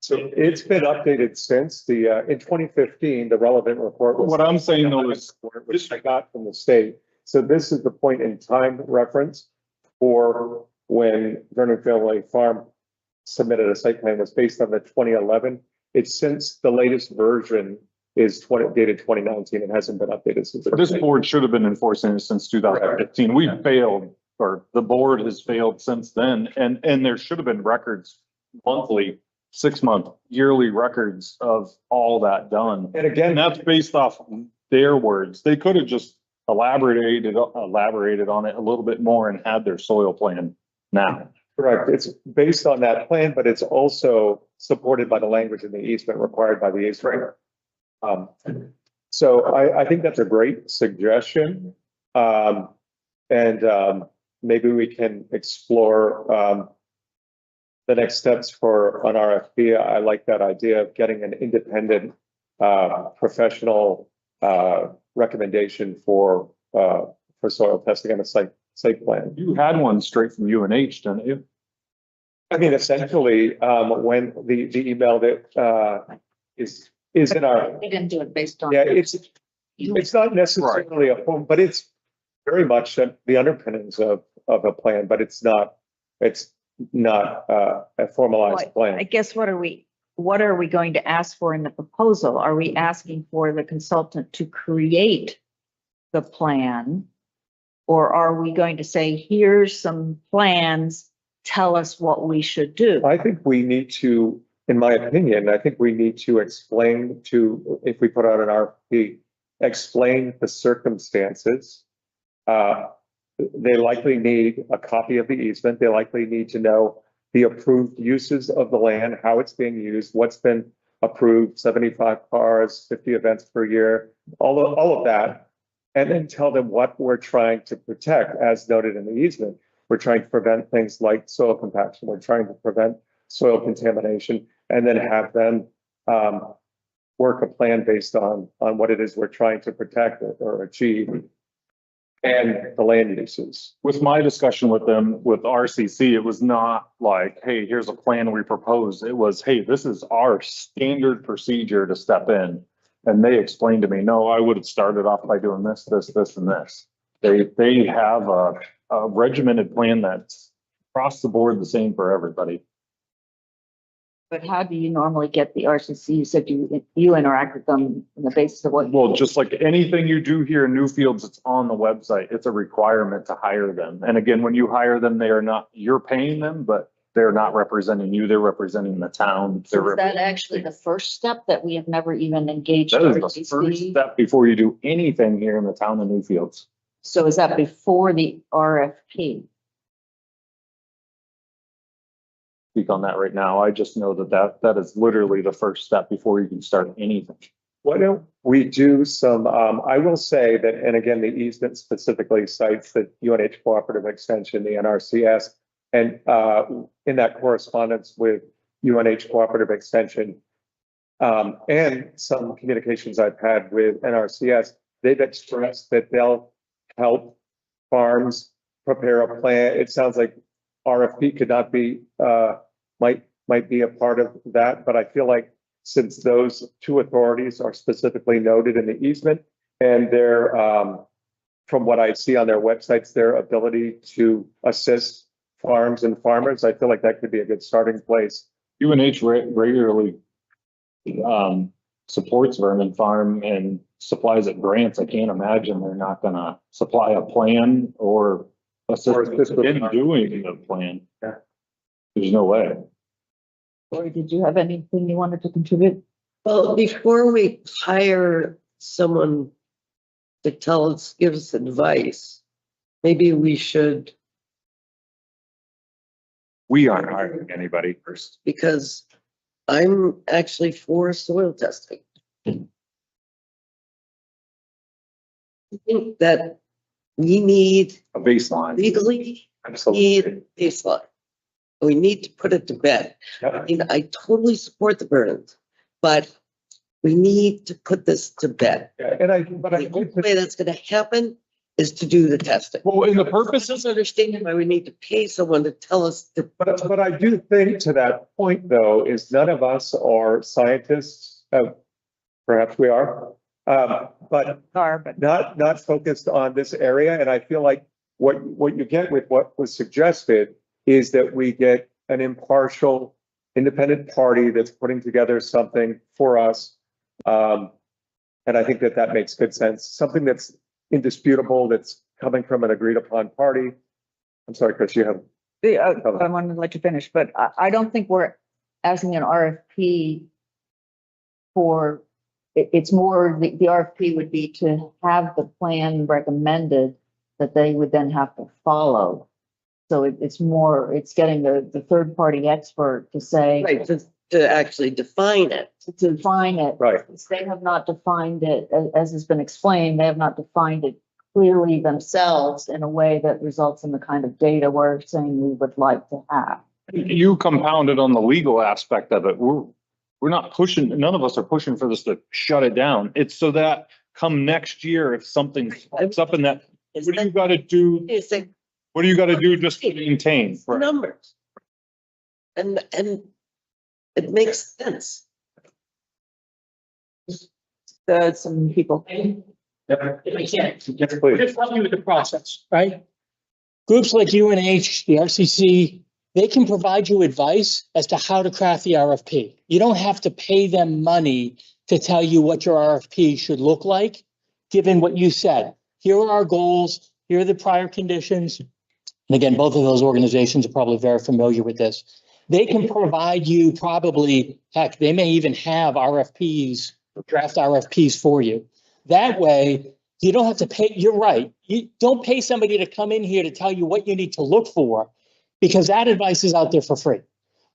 So it's been updated since in 2015, the relevant report. what I'm saying though is Which I got from the state. So this is the point in time reference for when Vernon Family Farm submitted a site plan was based on the 2011. It's since the latest version is dated 2019 and hasn't been updated since. this board should have been enforcing it since 2015. We failed, or the board has failed since then. And there should have been records monthly, 6-month, yearly records of all that done. And again, And that's based off their words. They could have just elaborated on it a little bit more and had their soil plan now. correct. It's based on that plan, but it's also supported by the language in the easement required by the easement. So I think that's a great suggestion. Maybe we can explore the next steps for an RFP. I like that idea of getting an independent professional recommendation for soil testing on a site plan. You had one straight from UNH, didn't you? I mean, essentially, when the email that is in our, We didn't do it based on. yeah, it's not necessarily a form, but it's very much the underpinnings of a plan, but it's not a formalized I plan. guess what are we going to ask for in the proposal? Are we asking for the consultant to create the plan? Or are we going to say, here's some plans, tell us what we should do? I think we need to, in my opinion, I think we need to explain if we put out an RFP, explain the circumstances. They likely need a copy of the easement. They likely need to know the approved uses of the land, how it's being used, what's been approved, 75 cars, 50 events per year, all of that. And then tell them what we're trying to protect, as noted in the easement. We're trying to prevent things like soil compaction. We're trying to prevent soil contamination, and then have them work a plan based on what it is we're trying to protect or achieve, and the land uses. With my discussion with them, with RCC, it was not like, hey, here's a plan we propose. It was, hey, this is our standard procedure to step in. And they explained to me, no, I would have started off by doing this, this, and this. They have a regimented plan that's across the board the same for everybody. But how do you normally get the RCC? You said you interact with them on the basis of what? Well, just like anything you do here in Newfields, it's on the website. It's a requirement to hire them. And again, when you hire them, they are not, you're paying them, but they're not representing you. They're representing the town. Is that actually the first step that we have never even engaged? That is the RCC? first step before you do anything here in the town of Newfields. So is that before the RFP? Speak on that right now. I just know that is literally the first step before you can start anything. Why don't we do some, I will say that, and again, the easement specifically cites the UNH Cooperative Extension, the NRCS, and in that correspondence with UNH Cooperative Extension, and some communications I've had with NRCS, they've expressed that they'll help farms prepare a plan. It sounds like RFP could not be, might be a part of that, but I feel like since those two authorities are specifically noted in the easement, and their, from what I see on their websites, their ability to assist farms and farmers, I feel like that could be a good starting place. UNH regularly supports Vernon Farm and supplies it grants. I can't imagine they're not gonna supply a plan or assist in doing the plan. Yeah. There's no way. Or did you have anything you wanted to contribute? Well, before we hire someone to give us advice, maybe we should, We aren't hiring anybody first. because I'm actually for soil testing. I think that we need A baseline. legally, Absolutely. need baseline. We need to put it to bed. I mean, I totally support the Burnens, but we need to put this to bed. But The only way that's gonna happen is to do the testing. Well, in the I purpose, don't understand why we need to pay someone to tell us to. But I do think to that point, though, is none of us are scientists. Perhaps we are, but not focused on this area. And I feel like what you get with what was suggested is that we get an impartial, independent party that's putting together something for us. And I think that makes good sense. Something that's indisputable, that's coming from an agreed upon party. I'm sorry, Chris, you have. I wanted to let you finish, but I don't think we're asking an RFP for, it's more, the RFP would be to have the plan recommended that they would then have to follow. So it's more, it's getting the third party expert to say. Right, to actually define it. To define it. Right. They have not defined it, as has been explained, they have not defined it clearly themselves in a way that results in the kind of data we're saying we would like to have. you compounded on the legal aspect of it. We're not pushing, none of us are pushing for this to shut it down. It's so that come next year, if something pops up in that, what do you gotta do? It's like What do you gotta do just to maintain? numbers. And it makes sense. Some people. Yes, please. Just help you with the process, right? Groups like UNH, the RCC, they can provide you advice as to how to craft the RFP. You don't have to pay them money to tell you what your RFP should look like, given what you said. Here are our goals, here are the prior conditions. And again, both of those organizations are probably very familiar with this. They can provide you probably, heck, they may even have RFPs, draft RFPs for you. That way, you don't have to pay, you're right. You don't pay somebody to come in here to tell you what you need to look for. because that advice is out there for free.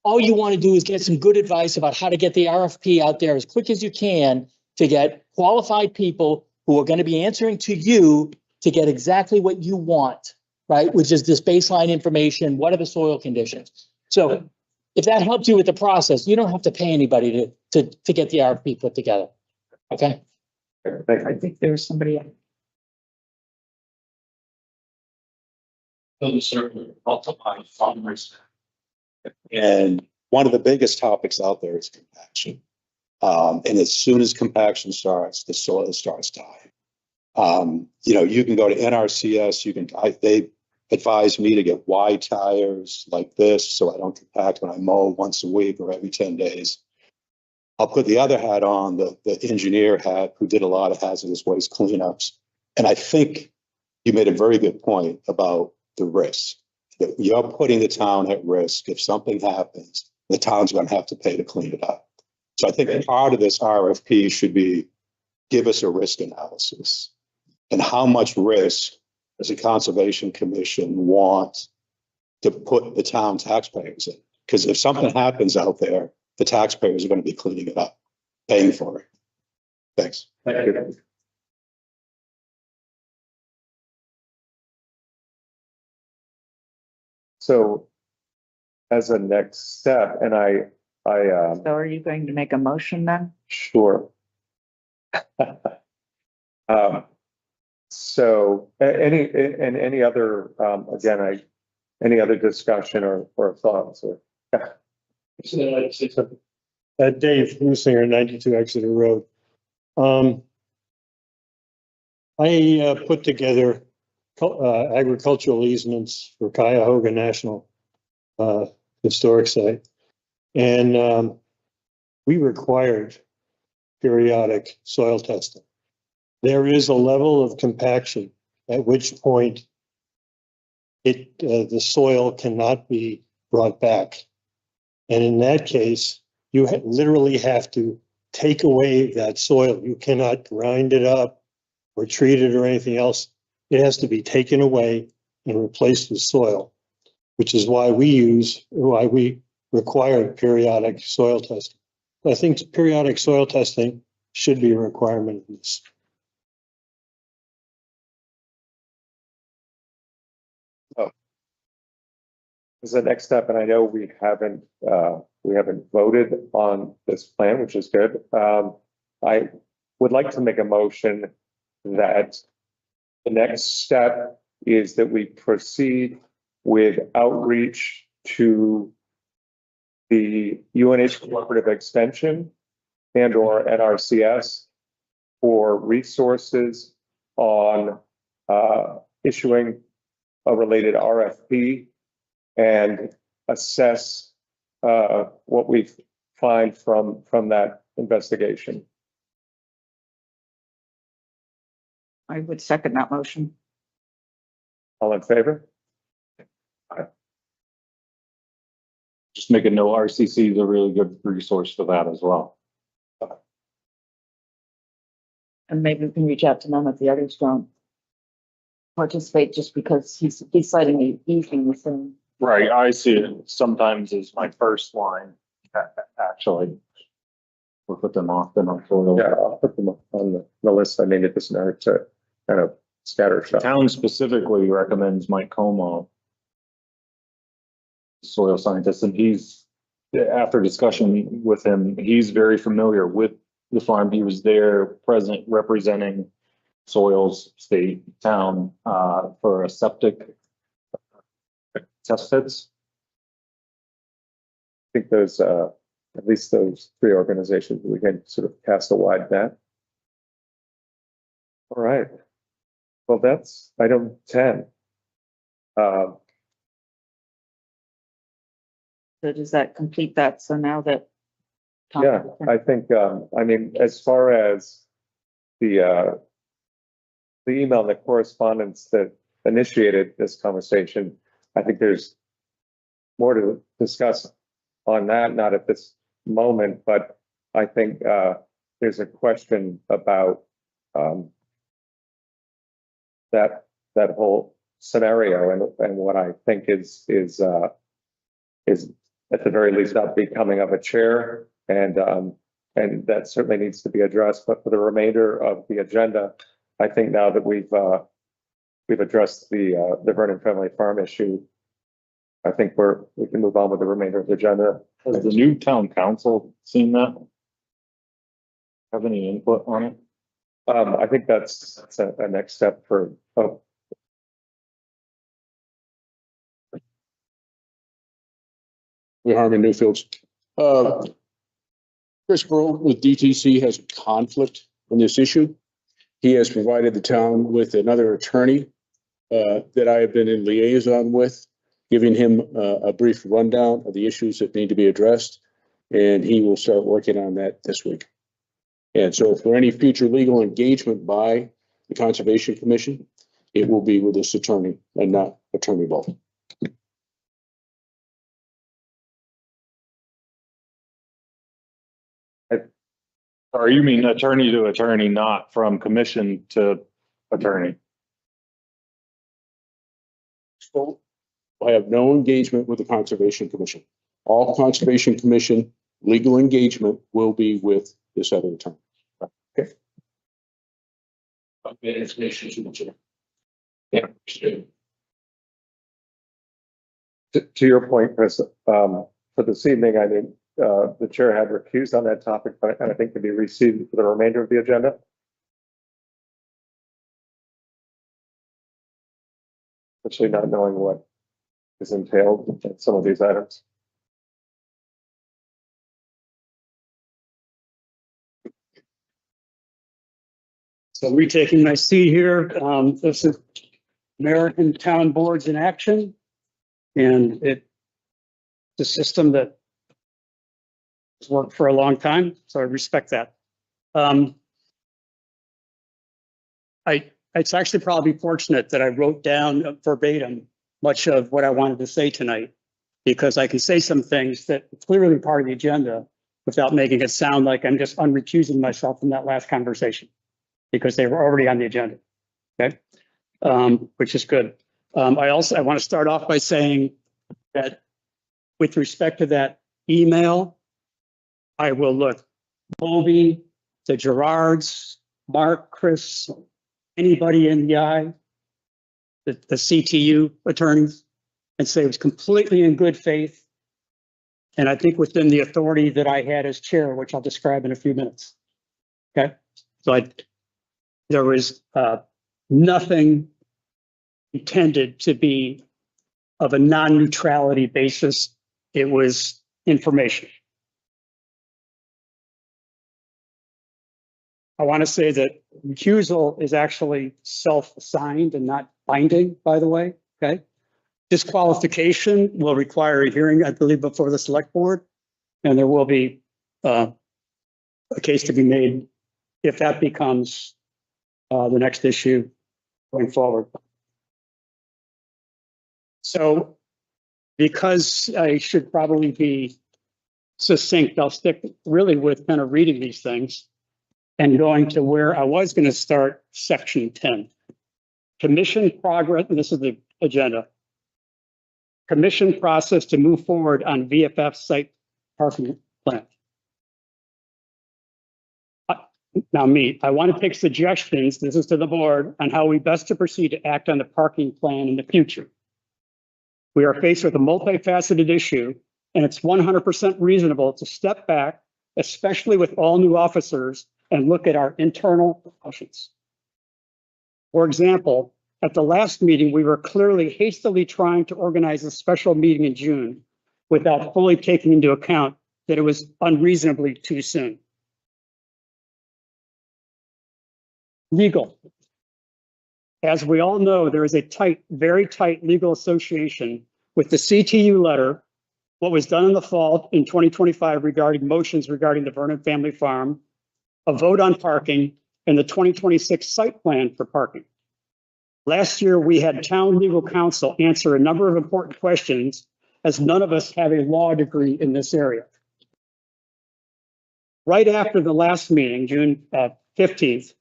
All you want to do is get some good advice about how to get the RFP out there as quick as you can to get qualified people who are going to be answering to you to get exactly what you want, right? Which is this baseline information. What are the soil conditions? So if that helps you with the process, you don't have to pay anybody to get the RFP put together. Okay. I think there's somebody else. Multiple farmers. And one of the biggest topics out there is compaction. And as soon as compaction starts, the soil starts dying. You can go to NRCS, they advise me to get wide tires like this so I don't compact when I mow once a week or every 10 days. I'll put the other hat on, the engineer hat who did a lot of hazardous waste cleanups. And I think you made a very good point about the risk. That you're putting the town at risk. If something happens, the town's going to have to pay to clean it up. So I think part of this RFP should be give us a risk analysis and how much risk does the Conservation Commission want to put the town taxpayers in? Because if something happens out there, the taxpayers are going to be cleaning it up, paying for it. Thanks. Thank you. So as a next step, and So are you going to make a motion then? sure. Any other, again, any other discussion or thoughts or? Dave Husinger, 92 Exeter Road. I put together agricultural easements for Cuyahoga National Historic Site. And we required periodic soil testing. There is a level of compaction at which point the soil cannot be brought back. And in that case, you literally have to take away that soil. You cannot grind it up or treat it or anything else. It has to be taken away and replaced with soil, which is why we require periodic soil testing. I think periodic soil testing should be a requirement in this. As the next step, and I know we haven't voted on this plan, which is good. I would like to make a motion that the next step is that we proceed with outreach to the UNH Cooperative Extension and or NRCS for resources on issuing a related RFP and assess what we find from that investigation. I would second that motion. All in favor? Just make a note, RCC is a really good resource for that as well. And maybe we can reach out to them if the others don't participate, just because he's citing the evening within. Right, I see it sometimes as my first line, actually. We'll put them off the soil. Yeah, I'll put them on the list. I mean, it doesn't hurt to kind of scatter stuff. Town specifically recommends Mike Como, soil scientist, and he's, after discussion with him, he's very familiar with the farm. He was there present representing soils, state, town, for a septic test pits. I think those, at least those three organizations, we can sort of cast a wide net. All right. Well, that's item 10. So does that complete that? So now that. Yeah, I think, I mean, as far as the email and the correspondence that initiated this conversation, I think there's more to discuss on that, not at this moment, but I think there's a question about that whole scenario and what I think is at the very least not becoming of a chair. And that certainly needs to be addressed. But for the remainder of the agenda, I think now that we've addressed the Vernon Family Farm issue, I think we can move on with the remainder of the agenda. Has the new town council seen that? Have any input on it? I think that's a next step for, oh, with Harmon Newfields. Chris Burrow with DTC has a conflict on this issue. He has provided the town with another attorney that I have been in liaison with, giving him a brief rundown of the issues that need to be addressed. And he will start working on that this week. And so for any future legal engagement by the Conservation Commission, it will be with this attorney and not Attorney Ball. Or you mean attorney to attorney, not from commission to attorney? So I have no engagement with the Conservation Commission. All Conservation Commission legal engagement will be with this other attorney. Okay. Yeah. to your point, Chris, for this evening, I mean, the chair had recused on that topic, but I think to be received for the remainder of the agenda. Especially not knowing what is entailed in some of these items. So retaking my seat here, this is American Town Boards in Action. And it's a system that has worked for a long time, so I respect that. It's actually probably fortunate that I wrote down verbatim much of what I wanted to say tonight, because I can say some things that are clearly part of the agenda without making it sound like I'm just unrecusing myself from that last conversation, because they were already on the agenda. Okay, which is good. I want to start off by saying that with respect to that email, I will look Bobby, the Gerards, Mark, Chris, anybody in the eye, the CTU attorneys, and say it was completely in good faith. And I think within the authority that I had as chair, which I'll describe in a few minutes. Okay, so there was nothing intended to be of a non-neutrality basis. It was information. I want to say that recusal is actually self-assigned and not binding, by the way, okay? Disqualification will require a hearing, I believe, before the select board, and there will be a case to be made if that becomes the next issue going forward. So because I should probably be succinct, I'll stick really with kind of reading these things and going to where I was going to start, section 10. Commission progress, and this is the agenda. Commission process to move forward on VFF site parking plan. Now I want to take suggestions, this is to the board, on how we best to proceed to act on the parking plan in the future. We are faced with a multifaceted issue, and it's 100% reasonable to step back, especially with all new officers, and look at our internal options. For example, at the last meeting, we were clearly hastily trying to organize a special meeting in June without fully taking into account that it was unreasonably too soon. Legal. As we all know, there is a tight, very tight legal association with the CTU letter, what was done in the fall in 2025 regarding motions regarding the Vernon Family Farm, a vote on parking, and the 2026 site plan for parking. Last year, we had town legal counsel answer a number of important questions, as none of us have a law degree in this area. Right after the last meeting, June 15th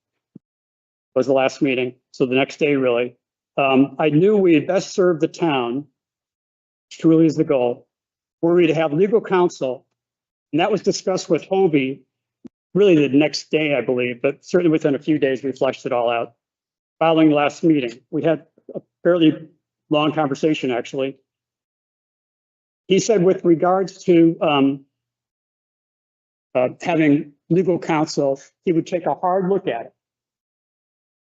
was the last meeting, so the next day really, I knew we had best served the town, which truly is the goal, were we to have legal counsel. And that was discussed with Hobie really the next day, I believe, but certainly within a few days, we fleshed it all out. Following last meeting, we had a fairly long conversation, actually. He said with regards to having legal counsel, he would take a hard look at it.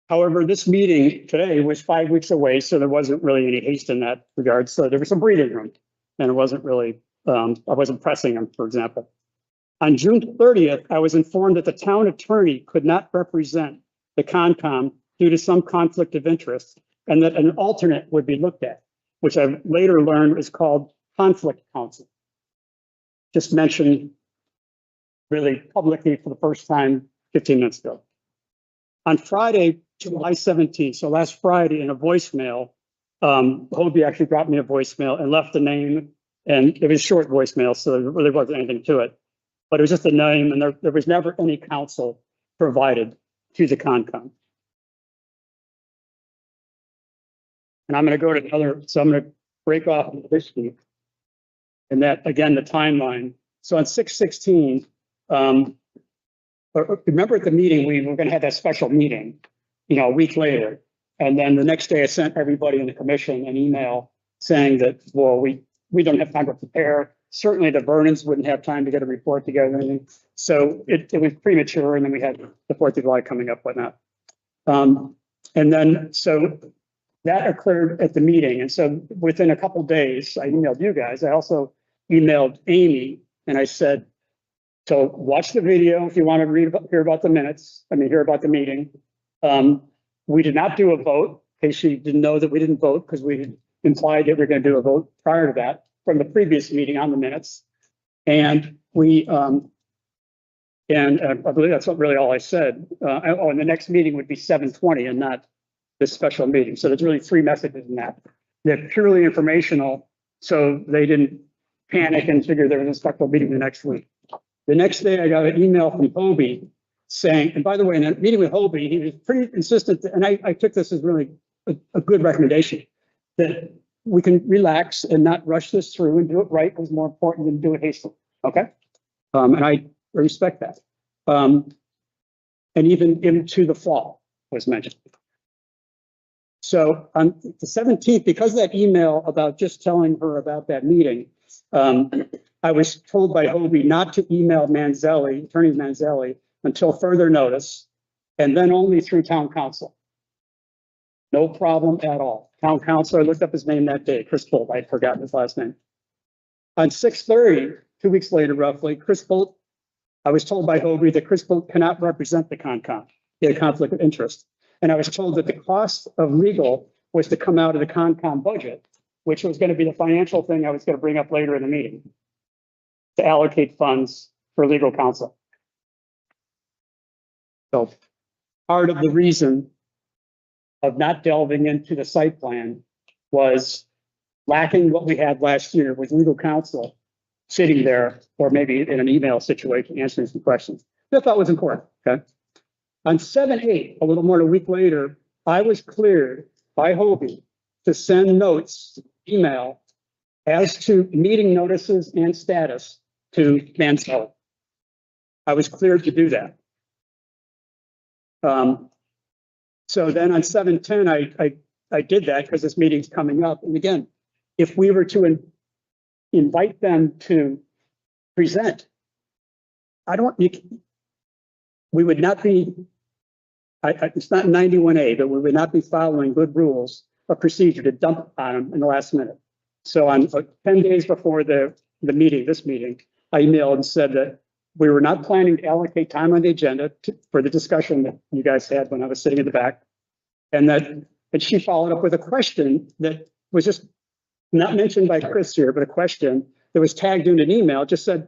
However, this meeting today was 5 weeks away, so there wasn't really any haste in that regard. So there was some breathing room, and it wasn't really, I wasn't pressing him, for example. On June 30th, I was informed that the town attorney could not represent the Concom due to some conflict of interest, and that an alternate would be looked at, which I later learned is called conflict counsel. Just mentioned really publicly for the first time 15 minutes ago. On Friday, July 17th, so last Friday, in a voicemail, Hobie actually got me a voicemail and left the name, and it was a short voicemail, so there really wasn't anything to it. But it was just a name, and there was never any counsel provided to the Concom. And I'm going to go to another, so I'm going to break off this week. And that, again, the timeline. So on 6/16, remember at the meeting, we were going to have that special meeting, a week later. And then the next day I sent everybody in the commission an email saying that, well, we don't have time to prepare. Certainly the Vernons wouldn't have time to get a report together. So it was premature. And then we had the 4th of July coming up, whatnot. And then, so that occurred at the meeting. And so within a couple of days, I emailed you guys. I also emailed Amy and I said, so watch the video if you want to hear about the minutes. Hear about the meeting. We did not do a vote, in case you didn't know that we didn't vote, because we had implied that we were going to do a vote prior to that from the previous meeting on the minutes. And we, I believe that's really all I said. And the next meeting would be 7/20 and not this special meeting. So there's really 3 messages in that. They're purely informational, so they didn't panic and figure there was a special meeting the next week. The next day, I got an email from Hobie saying, and by the way, in that meeting with Hobie, he was pretty insistent, and I took this as really a good recommendation, that we can relax and not rush this through and do it right was more important than do it hastily. Okay. And I respect that. And even into the fall was mentioned. So on the 17th, because of that email about just telling her about that meeting, I was told by Hobie not to email Manzelli, Attorney Manzelli, until further notice, and then only through town council. No problem at all. Town council, I looked up his name that day, Chris Bolt, I'd forgotten his last name. On 6/30, 2 weeks later, roughly, Chris Bolt, I was told by Hobie that Chris Bolt cannot represent the Concom. He had a conflict of interest. And I was told that the cost of legal was to come out of the Concom budget, which was going to be the financial thing I was going to bring up later in the meeting, to allocate funds for legal counsel. So part of the reason of not delving into the site plan was lacking what we had last year with legal counsel sitting there, or maybe in an email situation, answering some questions. I thought was important, okay? On 7/8, a little more than a week later, I was cleared by Hobie to send notes, email, as to meeting notices and status to Manzelli. I was cleared to do that. So then on 7/10, I did that because this meeting's coming up. And again, if we were to invite them to present, we would not be, it's not 91A, but we would not be following good rules of procedure to dump on them in the last minute. So on 10 days before the meeting, this meeting, I emailed and said that we were not planning to allocate time on the agenda for the discussion that you guys had when I was sitting in the back. And she followed up with a question that was just not mentioned by Chris here, but a question that was tagged in an email. It just said,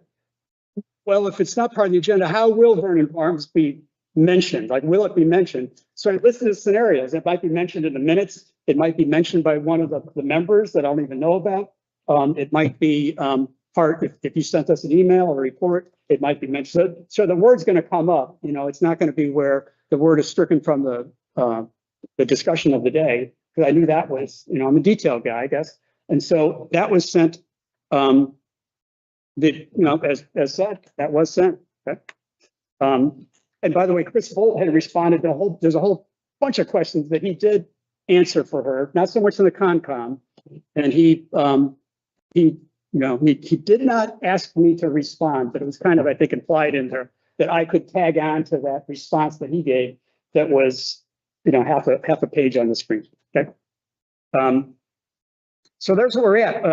well, if it's not part of the agenda, how will Vernon Farms be mentioned? Like, will it be mentioned? So I listed the scenarios. It might be mentioned in the minutes. It might be mentioned by one of the members that I don't even know about. It might be part, if you sent us an email or a report, it might be mentioned. So the word's going to come up. It's not going to be where the word is stricken from the discussion of the day. because I knew that was, I'm a detail guy, I guess. And so that was sent, as said, that was sent. Okay. And by the way, Chris Holt had responded to there's a whole bunch of questions that he did answer for her, not so much in the Concom. And he did not ask me to respond, but it was kind of, I think, implied in there that I could tag on to that response that he gave that was, half a page on the screen. Okay. So there's where we're at.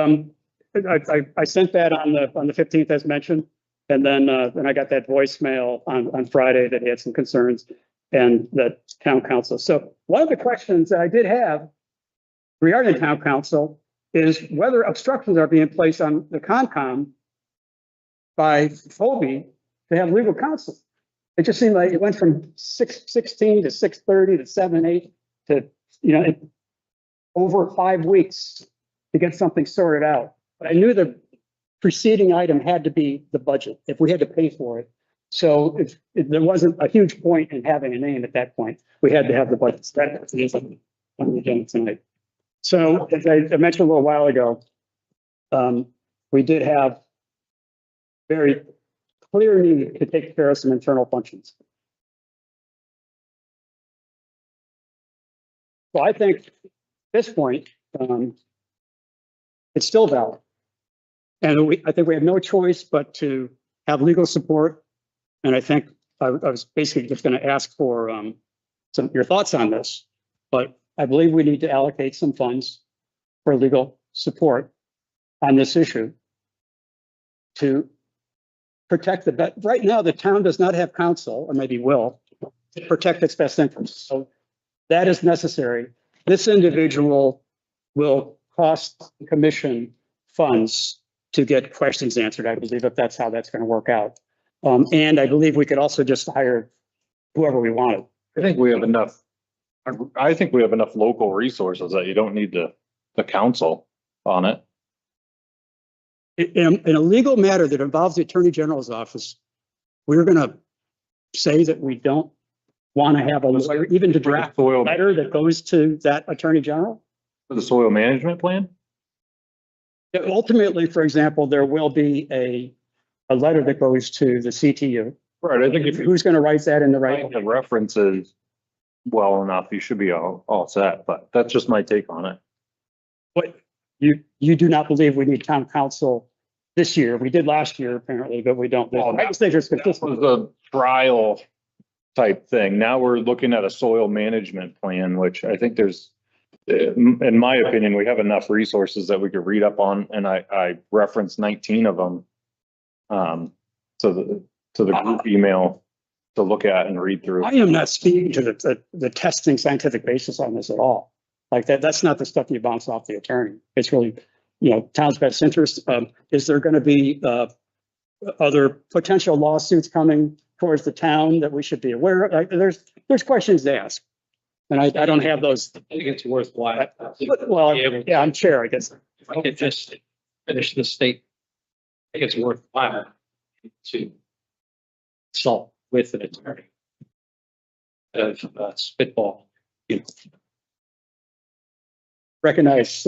I sent that on the 15th, as mentioned. And then I got that voicemail on Friday that he had some concerns and the town council. So one of the questions that I did have regarding town council is whether obstructions are being placed on the Concom by Phoebe to have legal counsel. It just seemed like it went from 6:16 to 6:30 to 7:08 to, over 5 weeks to get something sorted out. But I knew the preceding item had to be the budget if we had to pay for it. So there wasn't a huge point in having a name at that point. We had to have the budget. That is on the agenda tonight. So as I mentioned a little while ago, we did have very clear need to take care of some internal functions. So I think at this point, it's still valid. And I think we have no choice but to have legal support. And I think I was basically just going to ask for your thoughts on this, but I believe we need to allocate some funds for legal support on this issue to protect right now, the town does not have counsel, or maybe will, to protect its best interests. So that is necessary. This individual will cost the commission funds to get questions answered. I believe if that's how that's going to work out. And I believe we could also just hire whoever we wanted. I think we have enough local resources that you don't need the council on it. In a legal matter that involves the Attorney General's office, we're going to say that we don't want to have a lawyer, even to draft a letter that goes to that Attorney General. For the soil management plan? Ultimately, for example, there will be a letter that goes to the CTU. Right. I think if Who's going to write that in the right? the references well enough, you should be all set, but that's just my take on it. But you do not believe we need town council this year. We did last year, apparently, but we don't. I just think there's That was a trial type thing. Now we're looking at a soil management plan, which I think there's, in my opinion, we have enough resources that we could read up on, and I referenced 19 of them to the group email to look at and read through. I am not speaking to the testing scientific basis on this at all. Like that's not the stuff you bounce off the attorney. It's really, town's best interest. Is there going to be other potential lawsuits coming towards the town that we should be aware of? There's questions to ask. And I don't have those. I think it's worthwhile. Well, yeah, I'm chair, I guess. If I could just finish the state, I think it's worthwhile to consult with an attorney of spitball. Recognize.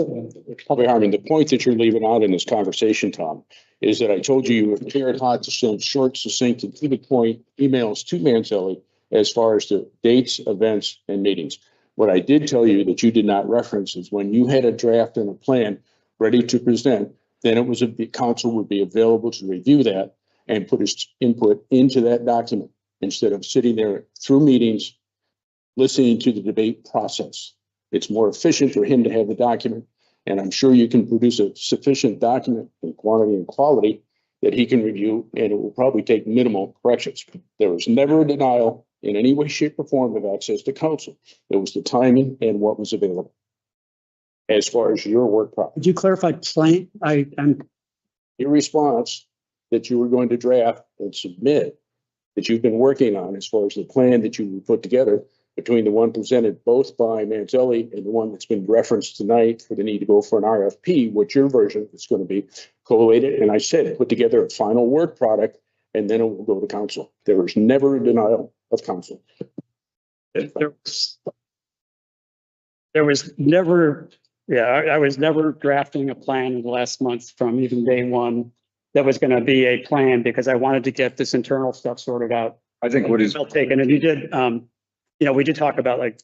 Probably harming. The point that you're leaving out in this conversation, Tom, is that I told you were clear hot to send short, succinct, and to the point emails to Manzelli as far as the dates, events, and meetings. What I did tell you that you did not reference is when you had a draft and a plan ready to present, then it was the council would be available to review that and put his input into that document instead of sitting there through meetings, listening to the debate process. It's more efficient for him to have the document, and I'm sure you can produce a sufficient document in quantity and quality that he can review, and it will probably take minimal corrections. There was never a denial in any way, shape, or form of access to counsel. It was the timing and what was available. As far as your work product, Could you clarify plain? your response that you were going to draft and submit that you've been working on as far as the plan that you put together between the one presented both by Manzelli and the one that's been referenced tonight for the need to go for an RFP, what your version is going to be collated. And I said, put together a final work product, and then it will go to council. There was never a denial of council. There there was never, I was never drafting a plan in the last month from even day one that was going to be a plan because I wanted to get this internal stuff sorted out. I think what he's, Well taken. And you did, we did talk about like,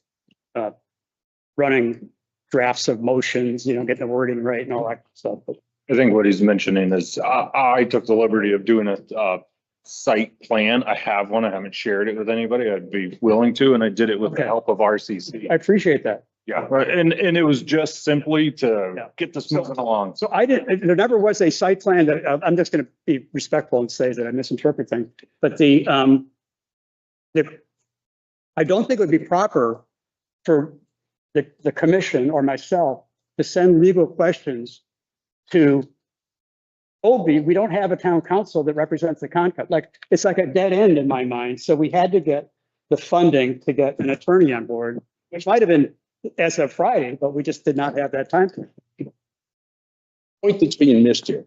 running drafts of motions, getting the wording right and all that stuff. But I think what he's mentioning is, I took the liberty of doing a site plan. I have one. I haven't shared it with anybody. I'd be willing to, and I did it with the Okay. help of RCC. I appreciate that. Yeah, right. And it was just simply Yeah. to get this moving along. So there never was a site plan that, I'm just going to be respectful and say that I misinterpret things, but I don't think it would be proper for the commission or myself to send legal questions to Obi. We don't have a town council that represents the contract. Like, it's like a dead end in my mind. So we had to get the funding to get an attorney on board, which might have been as of Friday, but we just did not have that time. Point that's being missed here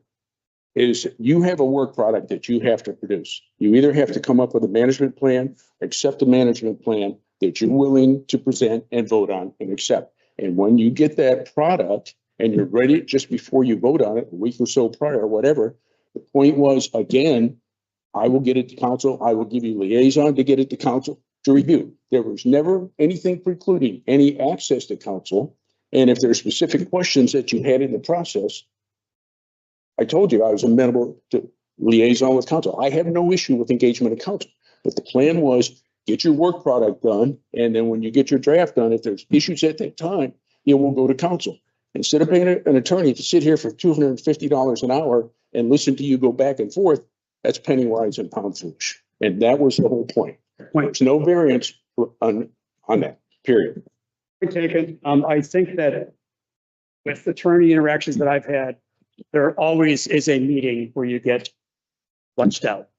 is you have a work product that you have to produce. You either have to come up with a management plan, accept a management plan that you're willing to present and vote on and accept. And when you get that product and you're ready just before you vote on it, a week or so prior, or whatever, the point was, again, I will get it to council. I will give you liaison to get it to council to review. There was never anything precluding any access to council. And if there are specific questions that you had in the process, I told you I was amenable to liaison with council. I have no issue with engagement of council, but the plan was get your work product done. And then when you get your draft done, if there's issues at that time, you will go to council. Instead of paying an attorney to sit here for $250 an hour and listen to you go back and forth, that's penny wise and pound foolish. And that was the whole point. There's no variance on that, period. Point taken. I think that with attorney interactions that I've had, there always is a meeting where you get lunched out.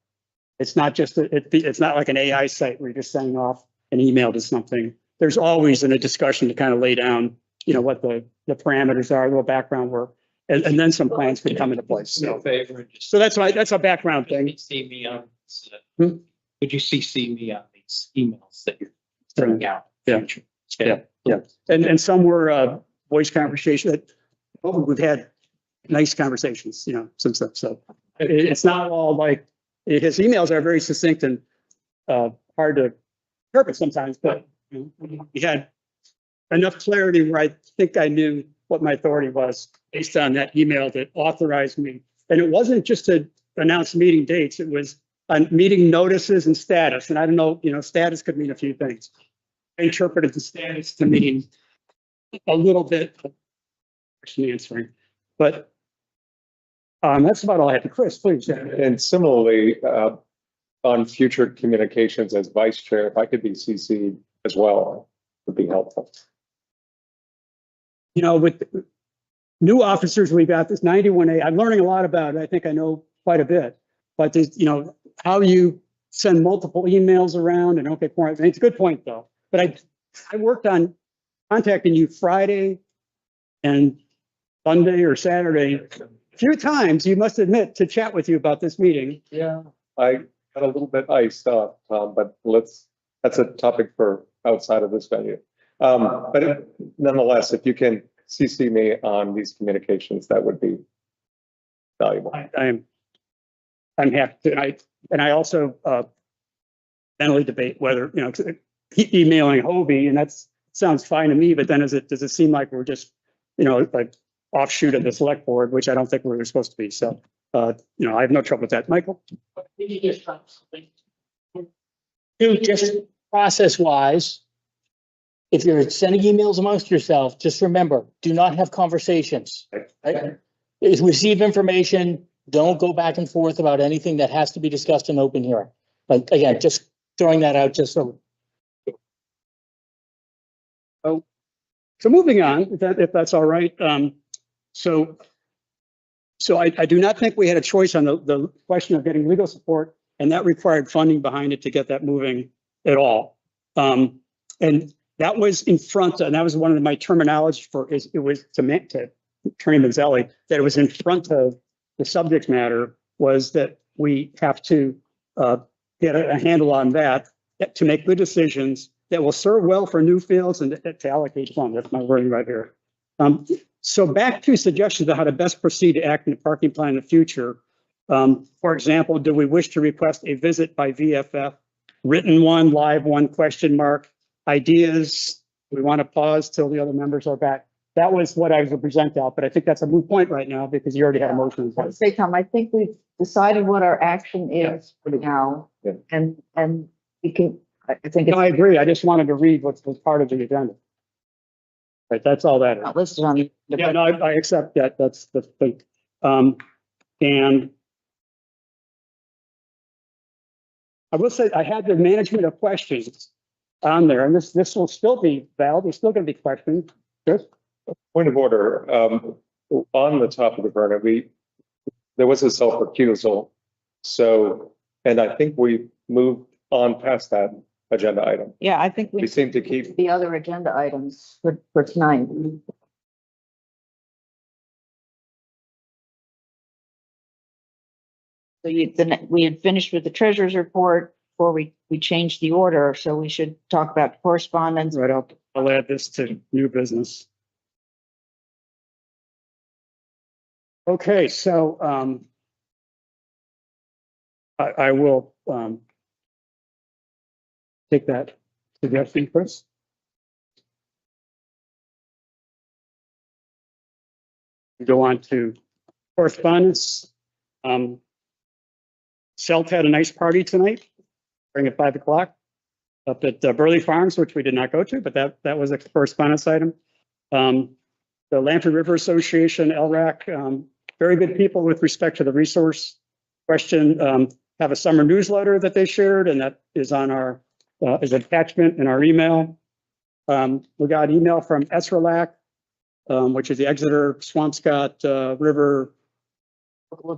It's not just, it's not like an AI site where you're just sending off an email to something. There's always a discussion to kind of lay down, what the parameters are, a little background work, and then some plans could come into place. Do me a So, favor and just. so that's a background thing. See me on, Hmm? would you CC me on these emails that you're sending out? Yeah. Yeah. And some were voice conversation that we've had nice conversations, since then. So it's not all like, his emails are very succinct and hard to interpret sometimes, but we had enough clarity where I think I knew what my authority was based on that email that authorized me. And it wasn't just to announce meeting dates, it was on meeting notices and status. And I don't know, status could mean a few things. I interpreted the status to mean a little bit of question answering, but that's about all I have to. Chris, please. And similarly, on future communications as vice chair, if I could be CC'd as well, would be helpful. With new officers, we got this 91A. I'm learning a lot about it. I think I know quite a bit, but there's, how you send multiple emails around and okay, point. It's a good point though. But I worked on contacting you Friday and Sunday or Saturday, a few times, you must admit, to chat with you about this meeting. Yeah, I got a little bit iced up, but that's a topic for outside of this venue. But nonetheless, if you can CC me on these communications, that would be valuable. I'm happy to, and I also mentally debate whether, emailing Hobie, and that sounds fine to me, but then does it seem like we're just, like offshoot of the select board, which I don't think we were supposed to be. So, I have no trouble with that. Michael? Just process wise, if you're sending emails amongst yourself, just remember, do not have conversations. Right? If you receive information, don't go back and forth about anything that has to be discussed in open hearing. But again, just throwing that out just so. So moving on, if that's all right. So I do not think we had a choice on the question of getting legal support, and that required funding behind it to get that moving at all. And that was in front, and that was one of my terminology for it was to Attorney Manzelli, that it was in front of the subject matter, was that we have to get a handle on that to make good decisions that will serve well for Newfields and to allocate funds. That's my wording right here. So back to suggestions of how to best proceed to act in the parking plan in the future. For example, do we wish to request a visit by VFF? Written one, live one, question mark, ideas. We want to pause till the other members are back. That was what I was going to present out, but I think that's a moot point right now because you already had a motion. in place. Say, Tom, I think we've decided what our action is for now. Yeah. And we can, I think No, it's I agree. I just wanted to read what's part of the agenda. Right, that's all that is. not listed on the. Yeah, no, I accept that. That's the thing. And I will say I had the management of questions on there, and this will still be valid. There's still going to be questions. Chris? Point of order, on the top of the burner, there was a self-recusal. So, and I think we moved on past that agenda item. Yeah, I think We we seem to keep, the other agenda items for tonight. So we had finished with the treasurer's report before we changed the order, so we should talk about correspondence. Right, I'll add this to new business. Okay, so I will take that suggestion, Chris. Go on to correspondence. Selt had a nice party tonight, starting at 5 o'clock up at Burley Farms, which we did not go to, but that was a correspondence item. The Lamprey River Association, LRAC, very good people with respect to the resource question, have a summer newsletter that they shared, and that is on our, is an attachment in our email. We got an email from ESRALAC, which is the Exeter Swampscott River Local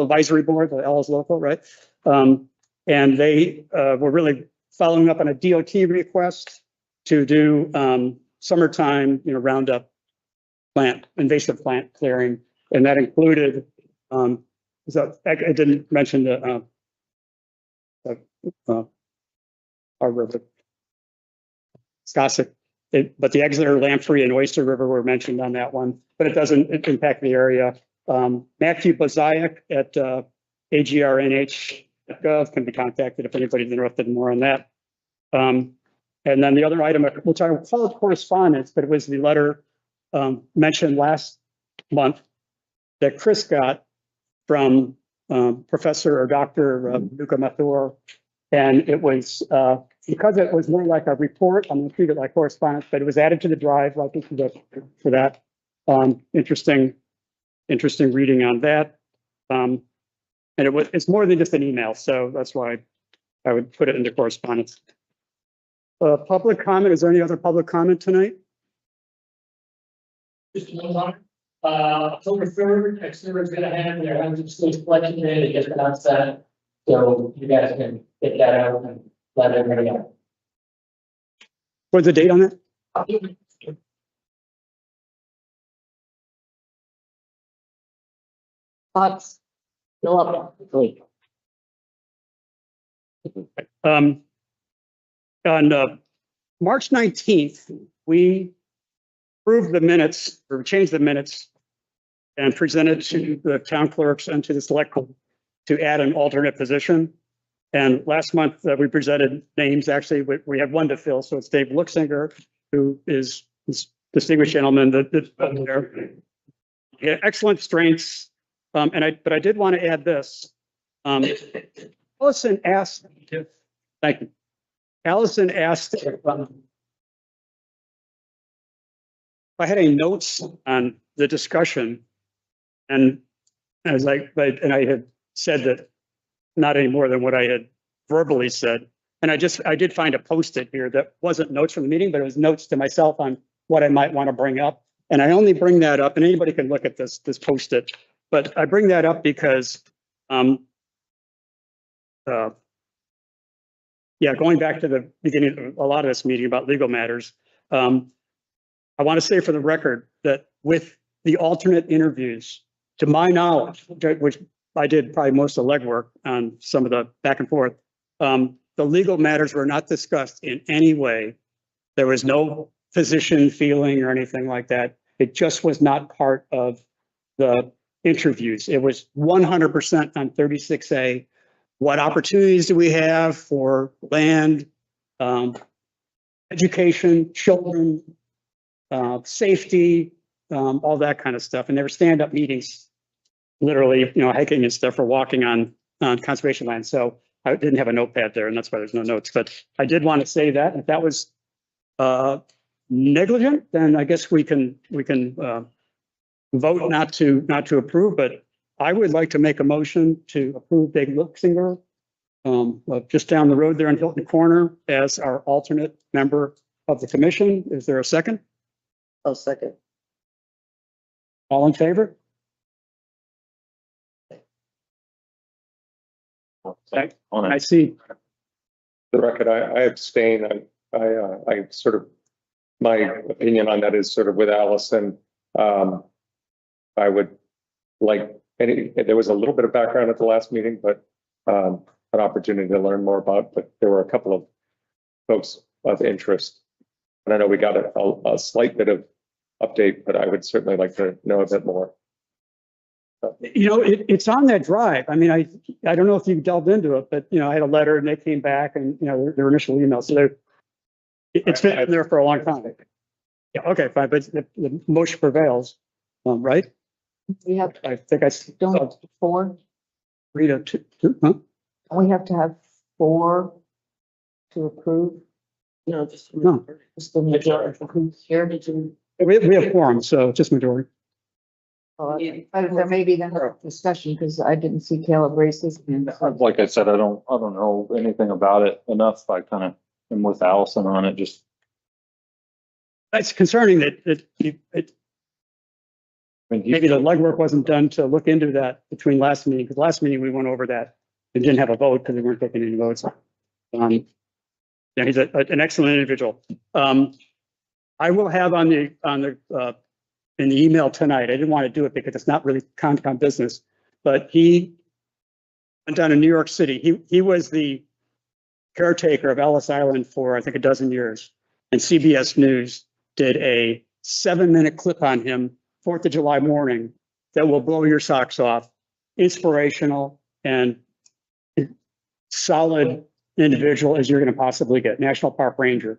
Advisory Board, the L is local, right? And they were really following up on a DOT request to do summertime, Roundup invasive plant clearing. And that included, so I didn't mention the our river, Scottish, but the Exeter, Lamprey, and Oyster River were mentioned on that one, but it doesn't impact the area. Matthew Bozayak at agrnh.gov can be contacted if anybody's interested in more on that. And then the other item, which I will call correspondence, but it was the letter mentioned last month that Chris got from Professor or Dr. Luca Mathur. And it was, because it was more like a report, I'm going to treat it like correspondence, but it was added to the drive, like for that. Interesting reading on that. And it's more than just an email, so that's why I would put it into correspondence. Public comment, is there any other public comment tonight? Just one comment. October 3rd, Exeter is gonna have their 100th collection day, they just announced that. So you guys can get that out and let everybody know. What's the date on that? Thoughts? Fill up. On March 19th, we approved the minutes or changed the minutes and presented to the town clerks and to the select board to add an alternate position. And last month we presented names. Actually, we have one to fill. So it's Dave Luxinger, who is this distinguished gentleman that's there. He had excellent strengths. But I did want to add this. Allison asked, thank you. Allison asked if I had any notes on the discussion, and I was like, and I had said that not any more than what I had verbally said. And I did find a Post-it here that wasn't notes from the meeting, but it was notes to myself on what I might want to bring up. And I only bring that up, and anybody can look at this Post-it, but I bring that up because, going back to the beginning of a lot of this meeting about legal matters, I want to say for the record that with the alternate interviews, to my knowledge, which I did probably most of the legwork on some of the back and forth, the legal matters were not discussed in any way. There was no physician feeling or anything like that. It just was not part of the interviews. It was 100% on 36A. What opportunities do we have for land, education, children, safety, all that kind of stuff. And there were stand-up meetings, literally, hiking and stuff or walking on conservation land. So I didn't have a notepad there, and that's why there's no notes. But I did want to say that if that was negligent, then I guess we can vote not to approve. But I would like to make a motion to approve Dave Luxinger, just down the road there in Hilton Corner, as our alternate member of the commission. Is there a second? I'll second. All in favor? I see. The record, I abstain. I sort of, my opinion on that is sort of with Allison. I would like there was a little bit of background at the last meeting, but an opportunity to learn more about, but there were a couple of folks of interest. And I know we got a slight bit of update, but I would certainly like to know a bit more. It's on that drive. I mean, I don't know if you delved into it, but I had a letter and they came back and their initial emails. So it's been there for a long time. Yeah, okay, fine, but the motion prevails, right? We have, I think I don't have 4. read a two, huh? We have to have 4 to approve. No, just. No. Just the majority of who's here. Did you? We have quorum, so just majority. There may be then a discussion because I didn't see Caleb raise his hand. Like I said, I don't know anything about it enough. I kind of am with Allison on it. Just, It's concerning that maybe the legwork wasn't done to look into that between last meeting, because last meeting we went over that and didn't have a vote because we weren't taking any votes. Yeah, he's an excellent individual. I will have on the in the email tonight. I didn't want to do it because it's not really Concom business, but he went down to New York City. He was the caretaker of Ellis Island for I think a dozen years, and CBS News did a 7-minute clip on him 4th of July morning that will blow your socks off. Inspirational and solid individual as you're going to possibly get. National Park Ranger.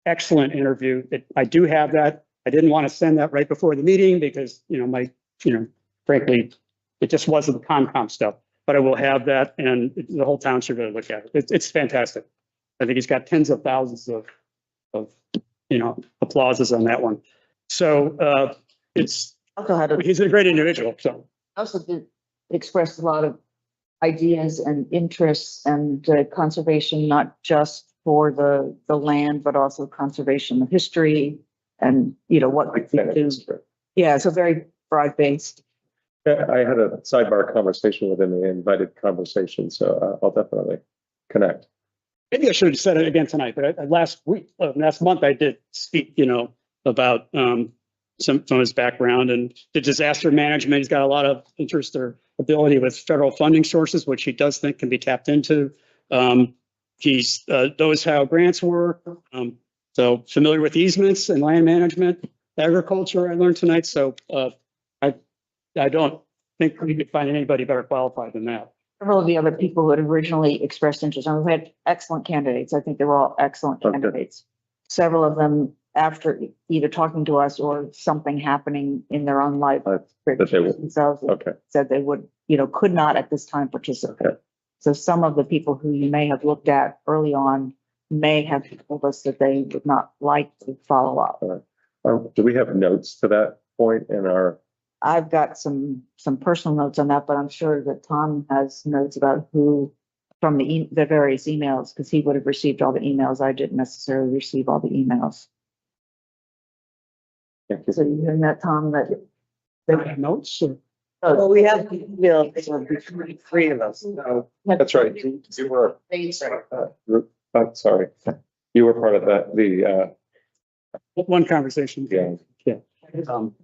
Excellent interview. I do have that. I didn't want to send that right before the meeting because, frankly, it just wasn't the Concom stuff, but I will have that and the whole town should really look at it. It's fantastic. I think he's got tens of thousands of applauses on that one. So he's a great individual. So Also did express a lot of ideas and interests and conservation, not just for the land, but also conservation of history and, what we do. Yeah, so very broad based. I had a sidebar conversation with him, an invited conversation, so I'll definitely connect. maybe I should have said it again tonight, but last month I did speak, about some of his background and the disaster management. He's got a lot of interest or ability with federal funding sources, which he does think can be tapped into. He's knows how grants work. So familiar with easements and land management, agriculture, I learned tonight. So I don't think we could find anybody better qualified than that. Several of the other people who had originally expressed interest, and we had excellent candidates. I think they were all excellent candidates. Several of them, after either talking to us or something happening in their own life, themselves said they would, could not at this time participate. Okay. So some of the people who you may have looked at early on may have told us that they would not like to follow up. Do we have notes to that point in our? I've got some personal notes on that, but I'm sure that Tom has notes about who from the various emails, because he would have received all the emails. I didn't necessarily receive all the emails. So you hearing that, Tom, that Notes? Or? Well, we have email between 3 of us. So That's right. You were. Sorry, you were part of that. One conversation. Yeah.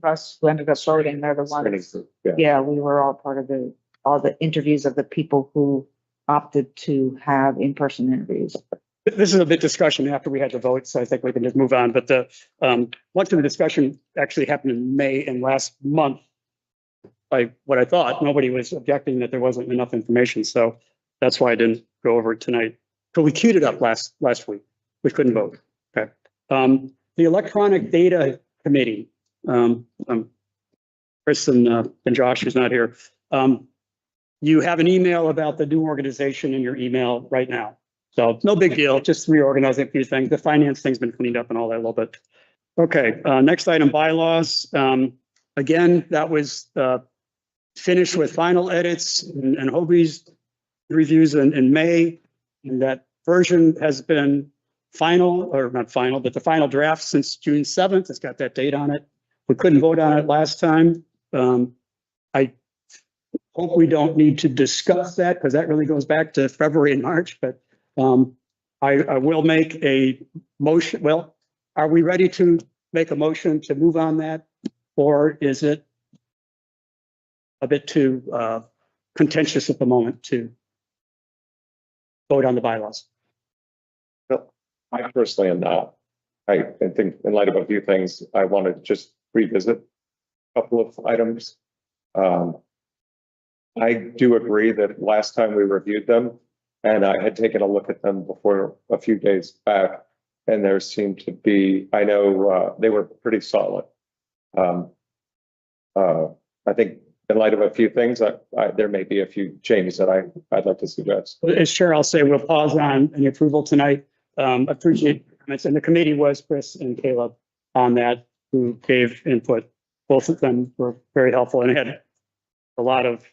us who ended up voting, they're the ones. Yeah, we were all part of all the interviews of the people who opted to have in-person interviews. This is a bit discussion after we had the vote, so I think we can just move on. But the much of the discussion actually happened in May and last month. By what I thought, nobody was objecting that there wasn't enough information, so that's why I didn't go over it tonight. So we queued it up last week. We couldn't vote. Okay. The electronic data committee. Chris and Josh, who's not here. You have an email about the new organization in your email right now. So no big deal, just reorganizing a few things. The finance thing's been cleaned up and all that a little bit. Okay, next item, bylaws. Again, that was finished with final edits and Hobie's reviews in May. And that version has been final, or not final, but the final draft since June 7th. It's got that date on it. We couldn't vote on it last time. I hope we don't need to discuss that because that really goes back to February and March, but I will make a motion. Well, are we ready to make a motion to move on that? Or is it a bit too contentious at the moment to vote on the bylaws? I personally am not. I think in light of a few things, I want to just revisit a couple of items. I do agree that last time we reviewed them, and I had taken a look at them before a few days back, and there seemed to be, I know they were pretty solid. I think in light of a few things, there may be a few changes that I'd like to suggest. As chair, I'll say we'll pause on any approval tonight. Appreciate your comments, and the committee was Chris and Caleb on that, who gave input. Both of them were very helpful and had a lot of,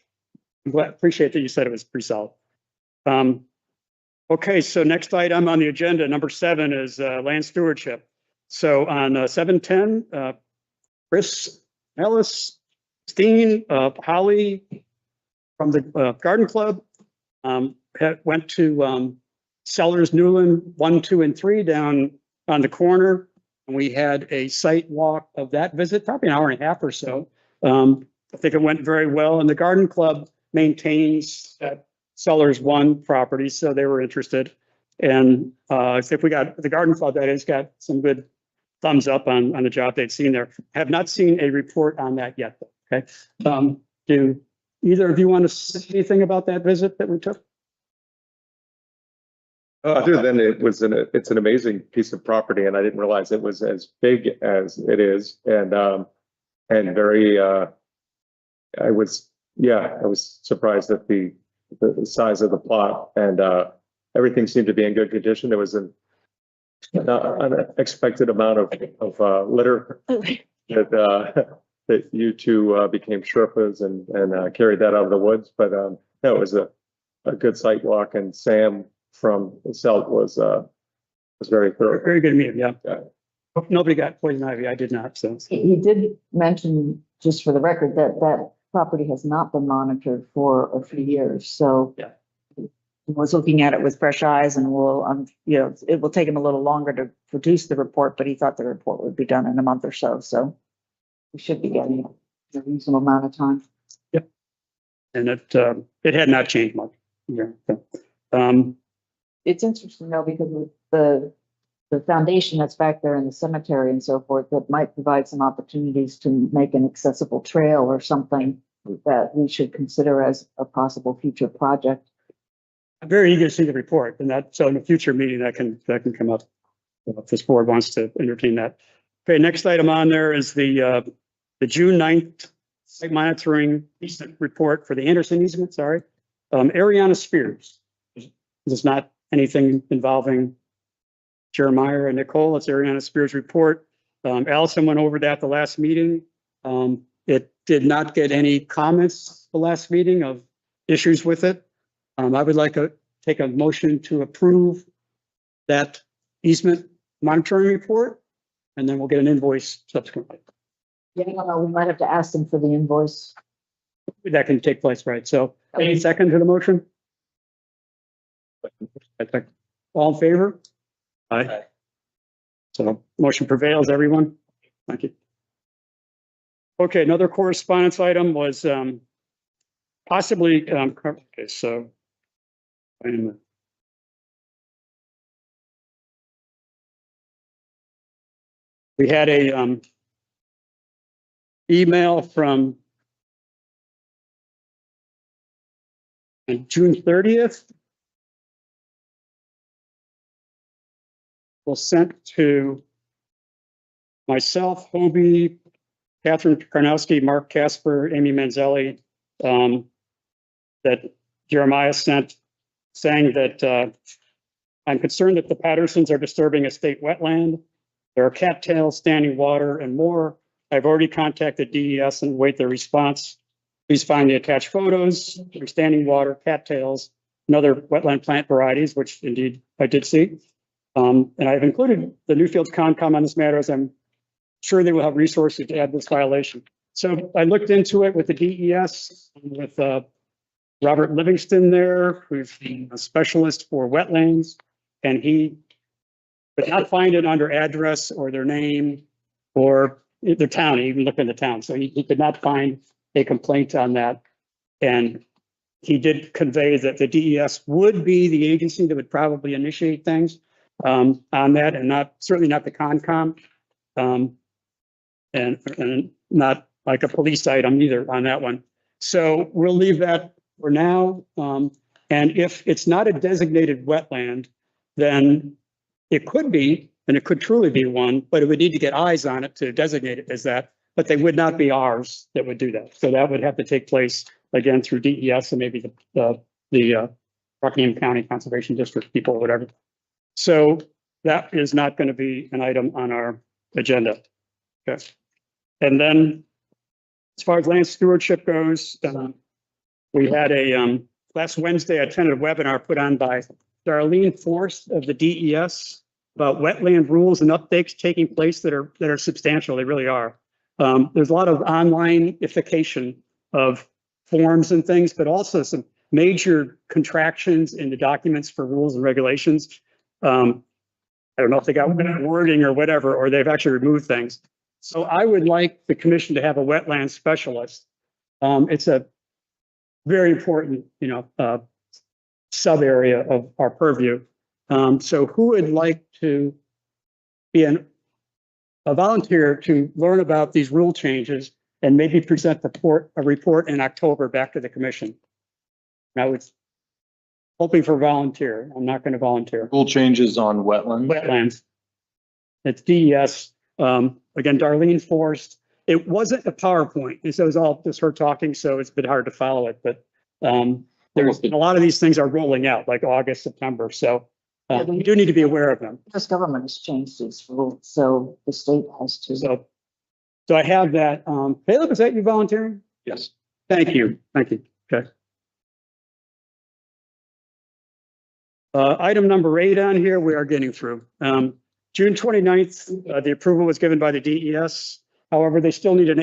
appreciate that you said it was pretty solid. Okay, so next item on the agenda, number 7, is land stewardship. So on 7:10, Chris Ellis, Steen, Holly from the Garden Club went to Sellers Newland 1, 2, and 3 down on the corner. And we had a site walk of that visit, probably an hour and a half or so. I think it went very well. And the Garden Club maintains that Sellers 1 property, so they were interested. And I think we got the Garden Club that has got some good thumbs up on the job they'd seen there. Have not seen a report on that yet, though. Okay. Do either of you want to say anything about that visit that we took? Other than it's an amazing piece of property, and I didn't realize it was as big as it is, and very. I was surprised at the size of the plot, and everything seemed to be in good condition. There was an unexpected amount of litter that you two became Sherpas and carried that out of the woods. But no, it was a good site walk, and Sam from Selt was very thorough. Very good meeting, yeah. Hope nobody got poison ivy. I did not, so. He did mention, just for the record, that property has not been monitored for a few years, so. Yeah. He was looking at it with fresh eyes, and it will take him a little longer to produce the report, but he thought the report would be done in a month or so, so we should be getting it in a reasonable amount of time. Yep. And it had not changed much. Yeah. It's interesting though, because of the foundation that's back there in the cemetery and so forth, that might provide some opportunities to make an accessible trail or something that we should consider as a possible future project. I'm very eager to see the report, and so in a future meeting that can come up if this board wants to entertain that. Okay, next item on there is the June 9th site monitoring easement report for the Anderson easement. Sorry, Ariana Spears. This is not anything involving Jeremiah and Nicole. It's Ariana Spears' report. Allison went over that the last meeting. It did not get any comments the last meeting of issues with it. I would like to take a motion to approve that easement monitoring report, and then we'll get an invoice subsequently. Yeah, we might have to ask them for the invoice. That can take place, right? So any second to the motion? All in favor? Aye. So motion prevails, everyone. Thank you. Okay, another correspondence item was possibly, okay, so Wait a minute. We had a email from on June 30th. Was sent to myself, Hobie, Catherine Karnowski, Mark Casper, Amy Manzelli, that Jeremiah sent saying that I'm concerned that the Pattersons are disturbing a state wetland. There are cattails, standing water, and more. I've already contacted DES and await their response. Please find the attached photos of standing water, cattails, and other wetland plant varieties, which indeed I did see. And I've included the Newfields Concom on this matter, as I'm sure they will have resources to add this violation. So I looked into it with the DES, with Robert Livingston there, who's a specialist for wetlands, and he could not find it under address or their name or their town. He even looked in the town, so he could not find a complaint on that. And he did convey that the DES would be the agency that would probably initiate things on that, and certainly not the Concom, and not like a police item either on that one. So we'll leave that for now. And if it's not a designated wetland, then it could be, and it could truly be one, but it would need to get eyes on it to designate it as that. But they would not be ours that would do that. So that would have to take place again through DES and maybe the Rockingham County Conservation District people or whatever. So that is not going to be an item on our agenda. Okay. And then as far as land stewardship goes, we had last Wednesday, a tentative webinar put on by Darlene Forst of the DES about wetland rules and updates taking place that are substantial. They really are. There's a lot of online-ification of forms and things, but also some major contractions in the documents for rules and regulations. I don't know if they got wording or whatever, or they've actually removed things. So I would like the commission to have a wetland specialist. It's a very important, sub area of our purview. So who would like to be a volunteer to learn about these rule changes and maybe present a report in October back to the commission? I was hoping for a volunteer. I'm not going to volunteer. Rule changes on wetlands. Wetlands. It's DES. Again, Darlene Forst. It wasn't a PowerPoint. It was all just her talking, so it's a bit hard to follow it. But there's a lot of these things are rolling out, like August, September. So we do need to be aware of them. This government has changed these rules, so the state has to. So I have that. Caleb, is that you volunteering? Yes. Thank you. Thank you. Okay. Item number 8 on here, we are getting through. June 29th, the approval was given by the DES. However, they still need an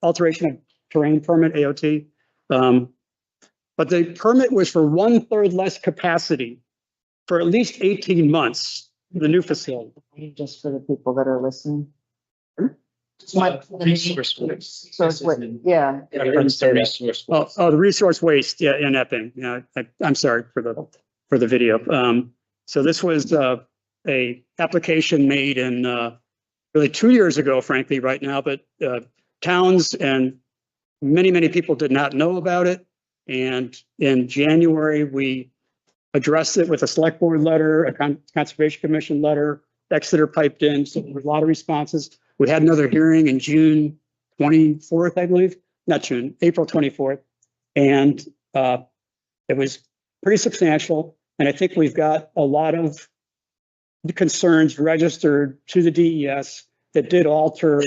alteration of terrain permit, AOT. But the permit was for 1/3 less capacity for at least 18 months, the new facility. Just for the people that are listening. Resource waste. So it's what, yeah. Resource waste. Oh, the resource waste, yeah, in Epping. Yeah, I'm sorry for the video. So this was a application made in really 2 years ago, frankly, right now, but towns and many people did not know about it. And in January, we addressed it with a select board letter, a conservation commission letter. Exeter piped in, so there were a lot of responses. We had another hearing in June 24th, I believe, not June, April 24th. And it was pretty substantial. And I think we've got a lot of concerns registered to the DES that did alter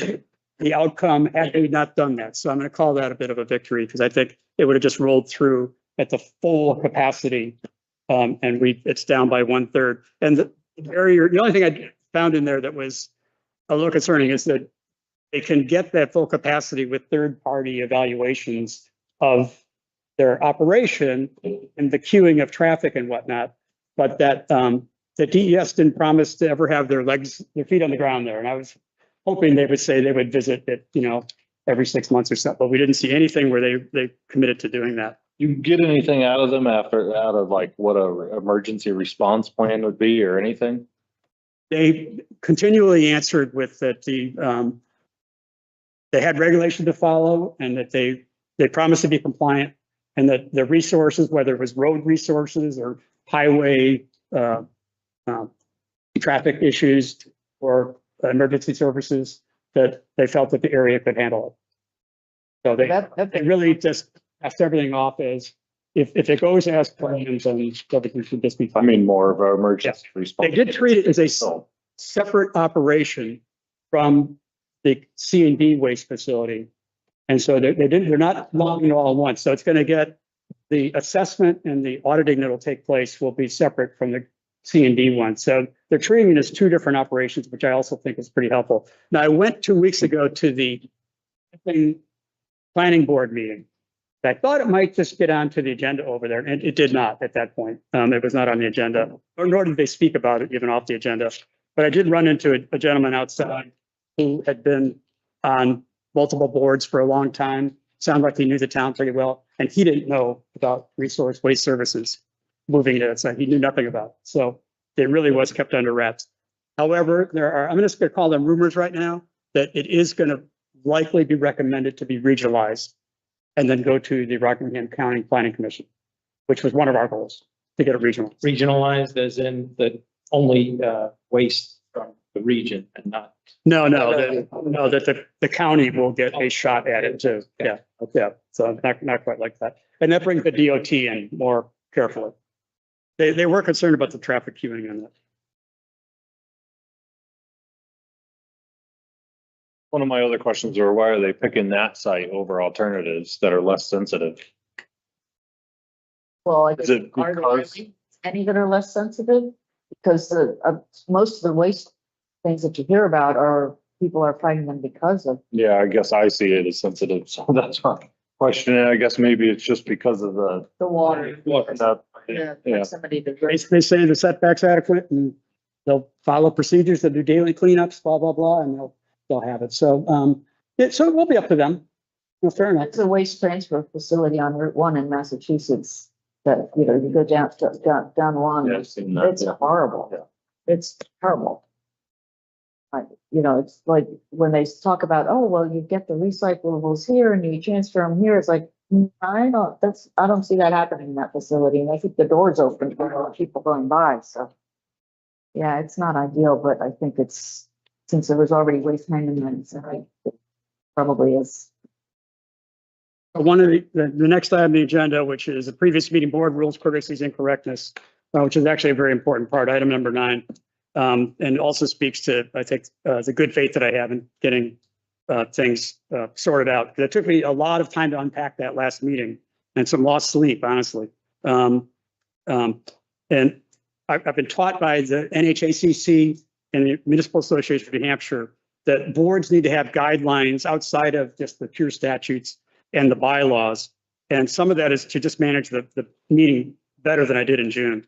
the outcome had they not done that. So I'm going to call that a bit of a victory because I think it would have just rolled through at the full capacity. And it's down by 1/3. And the only thing I found in there that was a little concerning is that they can get that full capacity with third-party evaluations of their operation and the queuing of traffic and whatnot, but that the DES didn't promise to ever have their feet on the ground there. And I was hoping they would say they would visit it, every 6 months or so, but we didn't see anything where they committed to doing that. You get anything out of them out of like what a emergency response plan would be or anything? They continually answered with that they had regulation to follow and that they promised to be compliant and that the resources, whether it was road resources or highway traffic issues or emergency services, that they felt that the area could handle it. So they really just passed everything off as if it goes as planned, then everything should just be I fine. mean, more of an emergency response. They did treat it as a separate operation from the C&D waste facility. And so they're not lumping it all at once. So it's going to get the assessment and the auditing that will take place will be separate from the C&D one. So they're treating it as two different operations, which I also think is pretty helpful. Now, I went 2 weeks ago to the planning board meeting. I thought it might just get onto the agenda over there, and it did not at that point. It was not on the agenda, nor did they speak about it even off the agenda. But I did run into a gentleman outside who had been on multiple boards for a long time. Sounded like he knew the town pretty well, and he didn't know about resource waste services moving to it. So he knew nothing about it. So it really was kept under wraps. However, I'm just going to call them rumors right now, that it is going to likely be recommended to be regionalized and then go to the Rockingham County Planning Commission, which was one of our goals, to get it regional. Regionalized as in the only waste from the region and not. No, that the county will get a shot at it too. Yeah. So not quite like that. And that brings the DOT in more carefully. They were concerned about the traffic queuing on that. One of my other questions are why are they picking that site over alternatives that are less sensitive? Well, I Is guess, it are there because, any that are less sensitive? Because most of the waste things that you hear about are people are fighting them because of. yeah, I guess I see it as sensitive, so that's my question. I guess maybe it's just because of The water. that. Yeah, Yeah. proximity to. They say the setback's adequate and they'll follow procedures that do daily cleanups, blah, blah, blah, and they'll have it. So, so it will be up to them. Well, fair enough. It's a waste transfer facility on Route 1 in Massachusetts that, you go down the line. Yeah, I've seen that, It's yeah. horrible. Yeah. It's terrible. It's like when they talk about, oh, well, you get the recyclables here and you transfer them here. It's like, I don't see that happening in that facility. And I think the door's open for people going by. So, yeah, it's not ideal, but I think since there was already waste management, so it probably is. One of the next item on the agenda, which is the previous meeting board rules, courtesies, and correctness, which is actually a very important part, item number 9. And also speaks to, I think, the good faith that I have in getting things sorted out. It took me a lot of time to unpack that last meeting and some lost sleep, honestly. And I've been taught by the NHACC and the Municipal Association of New Hampshire that boards need to have guidelines outside of just the pure statutes and the bylaws. And some of that is to just manage the meeting better than I did in June.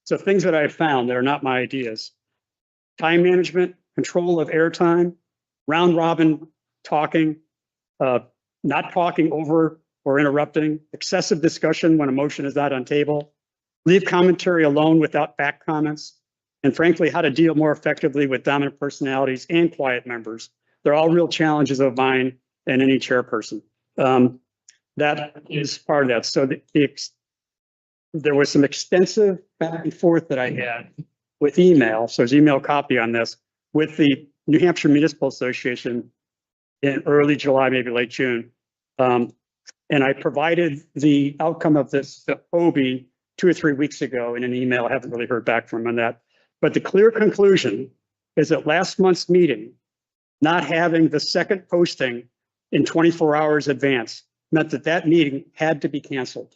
So things that I found that are not my ideas: time management, control of airtime, round robin talking, not talking over or interrupting, excessive discussion when a motion is not on table, leave commentary alone without back comments, and frankly, how to deal more effectively with dominant personalities and quiet members. They're all real challenges of mine and any chairperson. That is part of that. So there was some extensive back and forth that I had with email. So there's email copy on this with the New Hampshire Municipal Association in early July, maybe late June. And I provided the outcome of this to Obi 2 or 3 weeks ago in an email. I haven't really heard back from him on that. But the clear conclusion is that last month's meeting, not having the second posting in 24 hours advance, meant that meeting had to be canceled.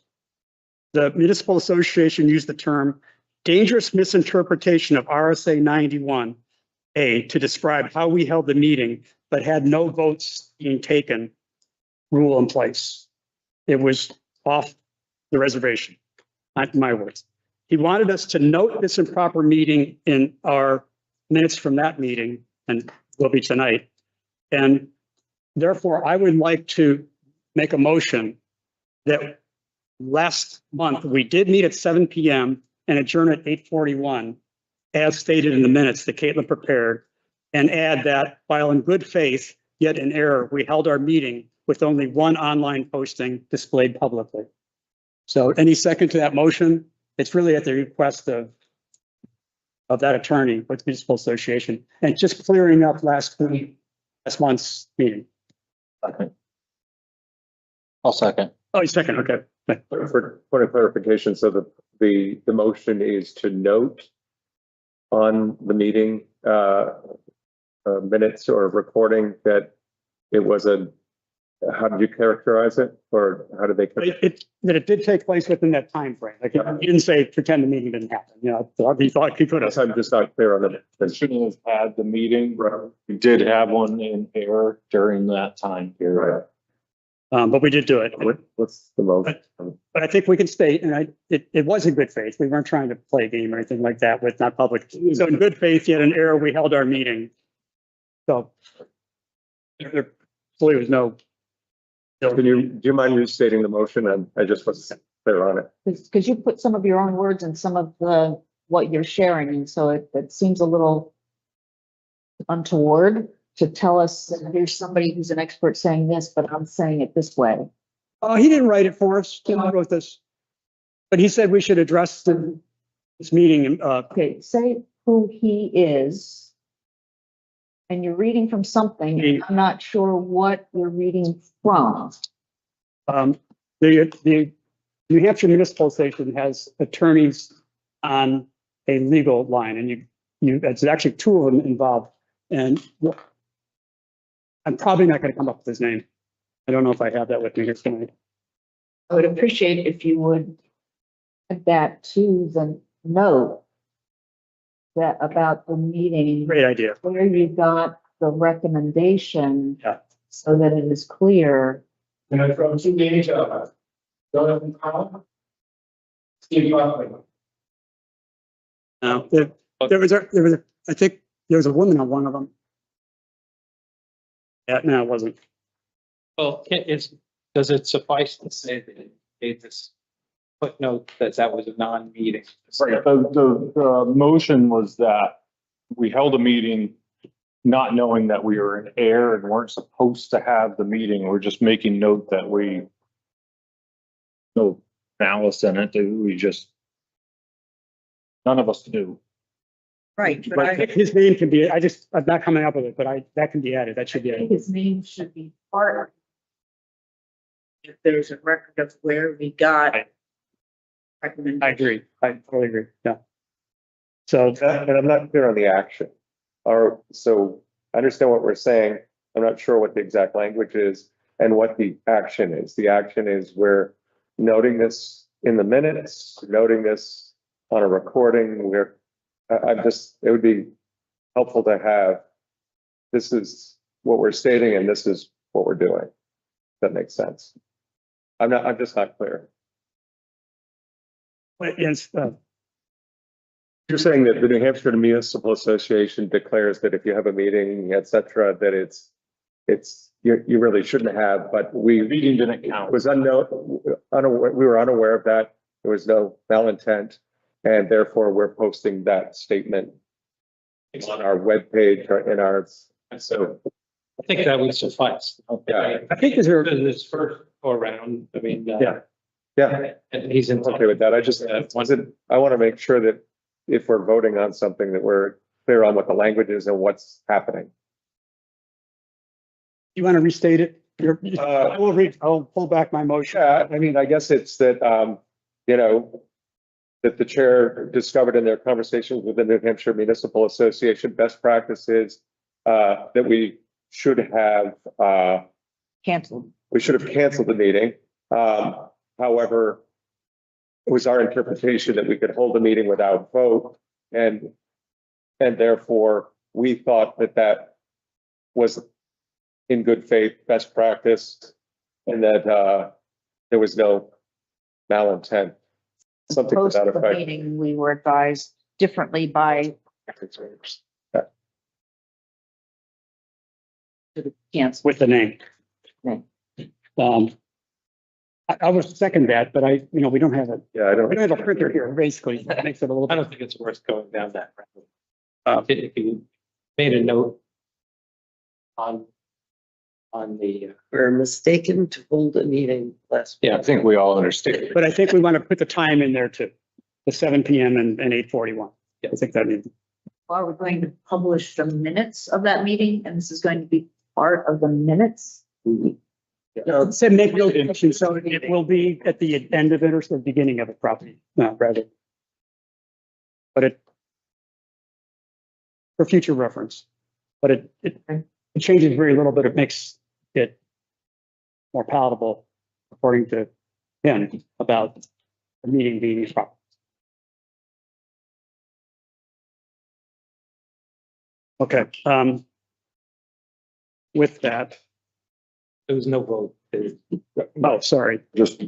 The Municipal Association used the term dangerous misinterpretation of RSA 91A to describe how we held the meeting, but had no votes being taken rule in place. It was off the reservation, not my words. He wanted us to note this improper meeting in our minutes from that meeting, and will be tonight. And therefore, I would like to make a motion that last month, we did meet at 7 PM and adjourn at 8:41, as stated in the minutes that Caitlin prepared, and add that while in good faith, yet in error, we held our meeting with only one online posting displayed publicly. So any second to that motion? It's really at the request of that attorney with Municipal Association, and just clearing up last month's meeting. Second. I'll second. Oh, second, okay. For point of clarification, so the motion is to note on the meeting minutes or recording that it was how did you characterize it, or how did they? That it did take place within that time frame. Like, you didn't say pretend the meeting didn't happen, you know, he thought he could have. I'm just not clear on We shouldn't have had the meeting. We did have one in error during that time period. But we did do it. What's the motion? But I think we can state, and it was in good faith. We weren't trying to play a game or anything like that with not public. So in good faith, yet in error, we held our meeting. So there fully was no. Do you mind restating the motion? And I just wasn't clear on it. Because you put some of your own words in some of what you're sharing, and so it seems a little untoward to tell us that here's somebody who's an expert saying this, but I'm saying it this way. Oh, he didn't write it for us. He wrote this. But he said we should address this meeting. Okay, say who he is. And you're reading from something, and I'm not sure what you're reading from. The New Hampshire Municipal Association has attorneys on a legal line, and it's actually two of them involved. And I'm probably not going to come up with his name. I don't know if I have that with me here tonight. I would appreciate if you would add that to the note that about the meeting. Great idea. Where you got the recommendation. Yeah. So that it is clear. And I from 2 days, Jonathan Powell, Steve Buckley. No, there was I think there was a woman on one of them. Yeah, no, it wasn't. Well, does it suffice to say that it made this footnote that was a non-meeting? Right, the motion was that we held a meeting not knowing that we were in error and weren't supposed to have the meeting. We're just making note that no malice in it. We just, none of us knew. Right, but But his name can be, I'm not coming up with it, but that can be added. That should be added. His name should be part if there's a record of where we got. I agree. I totally agree. Yeah. So And I'm not clear on the action. So I understand what we're saying. I'm not sure what the exact language is and what the action is. The action is we're noting this in the minutes, noting this on a recording. It would be helpful to have, this is what we're stating and this is what we're doing. That makes sense. I'm just not clear. yes, You're saying that the New Hampshire Municipal Association declares that if you have a meeting, et cetera, that you really shouldn't have, but The meeting didn't count. was unaware, we were unaware of that. There was no malintent, and therefore we're posting that statement on our webpage or in our, so, I think that would suffice. yeah, I think is there, This first go around, I mean. Yeah. yeah, And he's in. I'm okay with that. I want to make sure that if we're voting on something, that we're clear on what the language is and what's happening. you want to restate it? I'll pull back my motion. Yeah, I mean, I guess it's that, that the chair discovered in their conversations with the New Hampshire Municipal Association, best practices, that we should have, canceled. we should have canceled the meeting. However, it was our interpretation that we could hold the meeting without vote, and therefore we thought that was in good faith, best practice, and that there was no malintent, something to Post that the effect. meeting, we were advised differently by cancel. With the name. Name. I would second that, but we don't have a, Yeah, I we don't have a printer here, basically. That makes it a little I bit. don't think it's worth going down that road. If you made a note on the, We're mistaken to hold a meeting last. yeah, I think we all understand. But I think we want to put the time in there too, the 7 PM and 8:41. I think that means, Are we going to publish the minutes of that meeting? And this is going to be part of the minutes? No, say make no mention, so it will be at the end of it or the beginning of it, probably, no, rather. But for future reference, but it changes very little, but it makes it more palatable according to him about the meeting being proper. Okay, with that, there was no vote. oh, sorry, Just,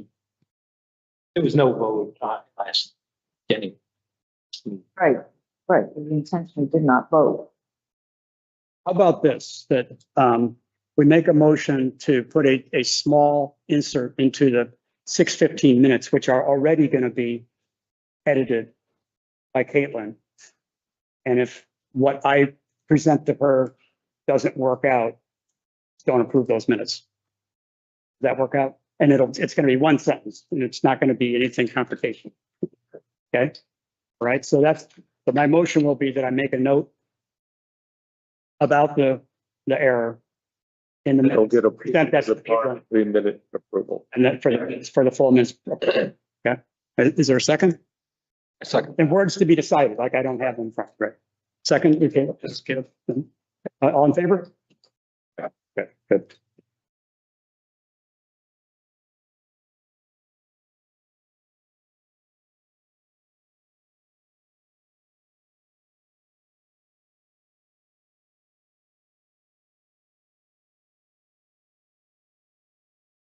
There was no vote on last getting. Right, right. We intentionally did not vote. how about this, that we make a motion to put a small insert into the 6:15 minutes, which are already going to be edited by Caitlin. And if what I present to her doesn't work out, don't approve those minutes. Does that work out? And it's going to be one sentence, and it's not going to be anything confrontational. Okay, all right, so but my motion will be that I make a note about the error in the It'll minutes. get a Present that to Caitlin, 3-minute approval. and then for the full minutes. Okay, is there a second? Second. And words to be decided, like I don't have them in front, right? Second, okay, just give. All in favor? Yeah, good.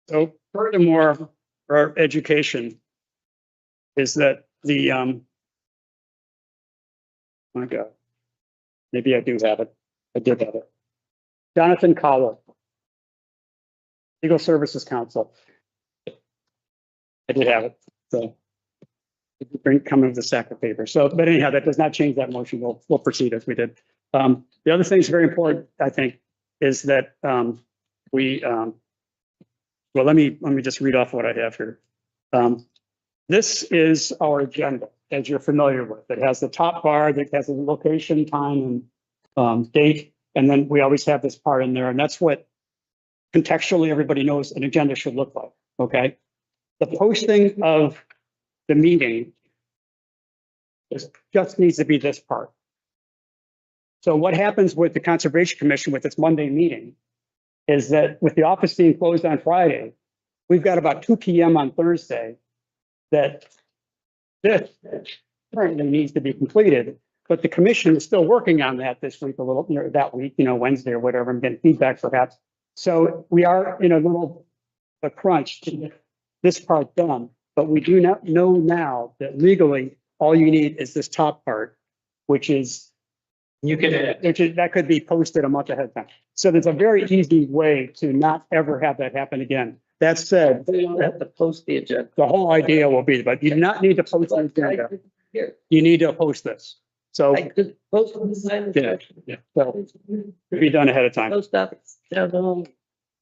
So furthermore, for our education is that my God, maybe I do have it. I did have it. Jonathan Cowell, Legal Services Council. I did have it, so come with the stack of paper. So, but anyhow, that does not change that motion. We'll proceed as we did. The other thing that's very important, I think, is that well, let me just read off what I have here. This is our agenda, as you're familiar with. It has the top bar that has a location, time, and date, and then we always have this part in there, and that's what contextually everybody knows an agenda should look like. Okay, the posting of the meeting just needs to be this part. So what happens with the Conservation Commission with its Monday meeting is that with the office being closed on Friday, we've got about 2 PM on Thursday that this currently needs to be completed, but the commission is still working on that this week, a little, that week, Wednesday or whatever, and getting feedback perhaps. So we are in a crunch to get this part done, but we do not know now that legally, all you need is this top part, which is that could be posted a month ahead of time. So there's a very easy way to not ever have that happen again. That said, we don't have to post the agenda. the whole idea will be, but you do not need to post the agenda. Here, You need to post this. So, I could post on the sign. so it'll be done ahead of time. Post office, down home.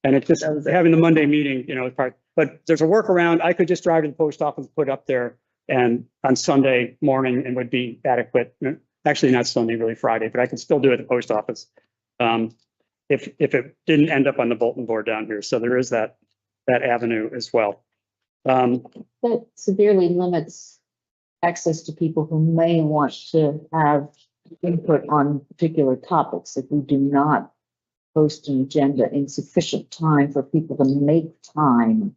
And it's just having the Monday meeting, is part, but there's a workaround. I could just drive to the post office, put up there and on Sunday morning and would be adequate. Actually, not Sunday, really Friday, but I can still do it at the post office. If it didn't end up on the bulletin board down here. So there is that avenue as well. That severely limits access to people who may want to have input on particular topics if we do not post an agenda in sufficient time for people to make time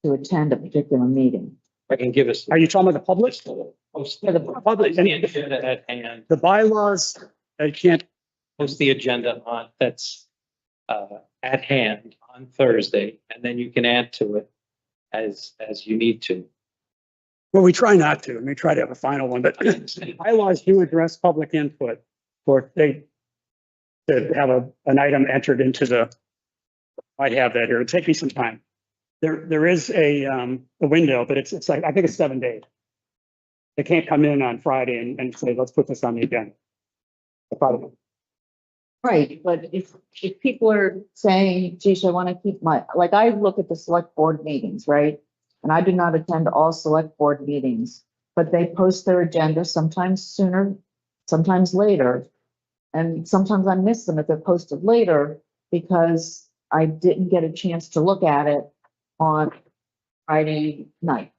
to attend a particular meeting. I can give us. Are you talking about the public? Post Yeah, the public. the agenda at hand, The bylaws, I can't, post the agenda on, that's at hand on Thursday, and then you can add to it as you need to. well, we try not to. We try to have a final one, but bylaws do address public input for to have an item entered into the, I'd have that here. It'd take me some time. there is a window, but it's like, I think it's 7 days. They can't come in on Friday and say, let's put this on the agenda. Probably. Right, but if people are saying, geez, I want to keep like I look at the select board meetings, right? And I do not attend all select board meetings, but they post their agenda sometimes sooner, sometimes later. And sometimes I miss them if they're posted later because I didn't get a chance to look at it on Friday night.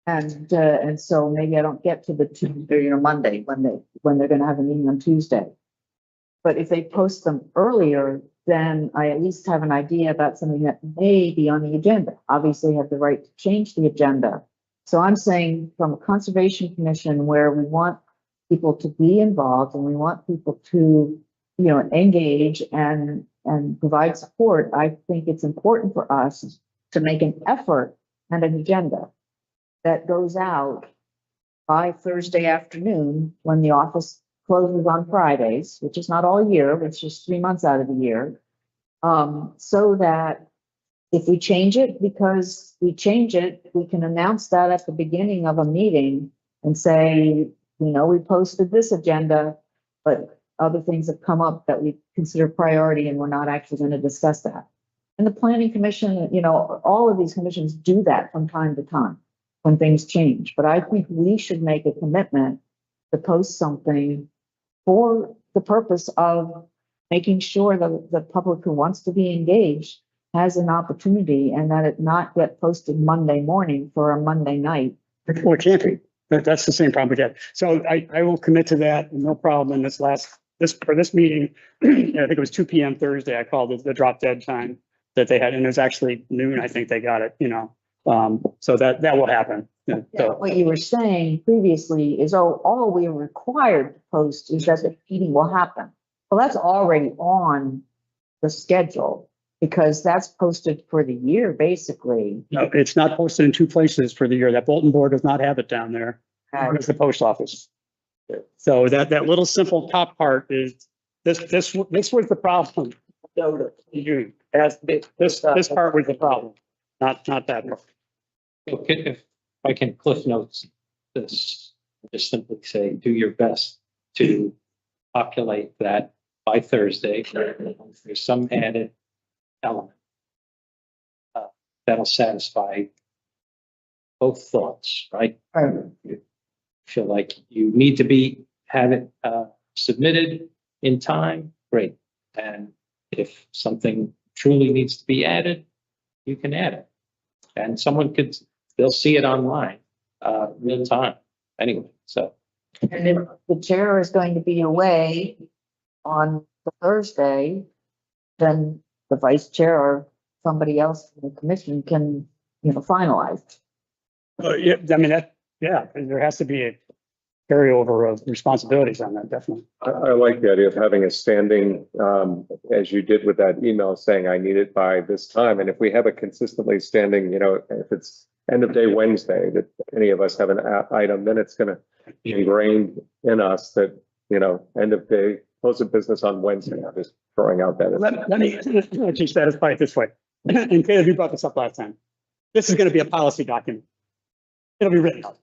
And so maybe I don't get to the Tuesday or Monday when they're gonna have a meeting on Tuesday. But if they post them earlier, then I at least have an idea about something that may be on the agenda. Obviously, I have the right to change the agenda. So I'm saying from a conservation commission where we want people to be involved and we want people to, engage and provide support, I think it's important for us to make an effort and an agenda that goes out by Thursday afternoon when the office closes on Fridays, which is not all year, it's just 3 months out of the year. So that if we change it, because we change it, we can announce that at the beginning of a meeting and say, we posted this agenda, but other things have come up that we consider priority and we're not actually going to discuss that. And the planning commission, all of these commissions do that from time to time when things change. But I think we should make a commitment to post something for the purpose of making sure that the public who wants to be engaged has an opportunity and that it not get posted Monday morning for a Monday night. Well, it can't be. That's the same problem again. So I will commit to that. No problem. In for this meeting, I think it was 2 p.m. Thursday. I called it the drop dead time that they had, and it was actually noon. I think they got it, so that will happen. Yeah, what you were saying previously is, all we are required to post is that the meeting will happen. Well, that's already on the schedule because that's posted for the year, basically. No, it's not posted in 2 places for the year. That bulletin board does not have it down there. It's the post office. So that little simple top part is this was the problem. This part was the problem, not that part. Okay, if I can cliff notes this, just simply say, do your best to populate that by Thursday. There's some added element that'll satisfy both thoughts, right? You feel like you need to have it submitted in time, great. And if something truly needs to be added, you can add it. And they'll see it online, real time anyway, so. And if the chair is going to be away on the Thursday, then the vice chair or somebody else in the commission can, finalize. Yeah, I mean, there has to be a carryover of responsibilities on that, definitely. I like the idea of having a standing, as you did with that email saying I need it by this time. And if we have a consistently standing, if it's end of day Wednesday, that any of us have an item, then it's going to be ingrained in us that, end of day, close of business on Wednesday. I'm just throwing out that. Let me actually satisfy it this way. And Caleb, you brought this up last time. This is going to be a policy document. It'll be written up.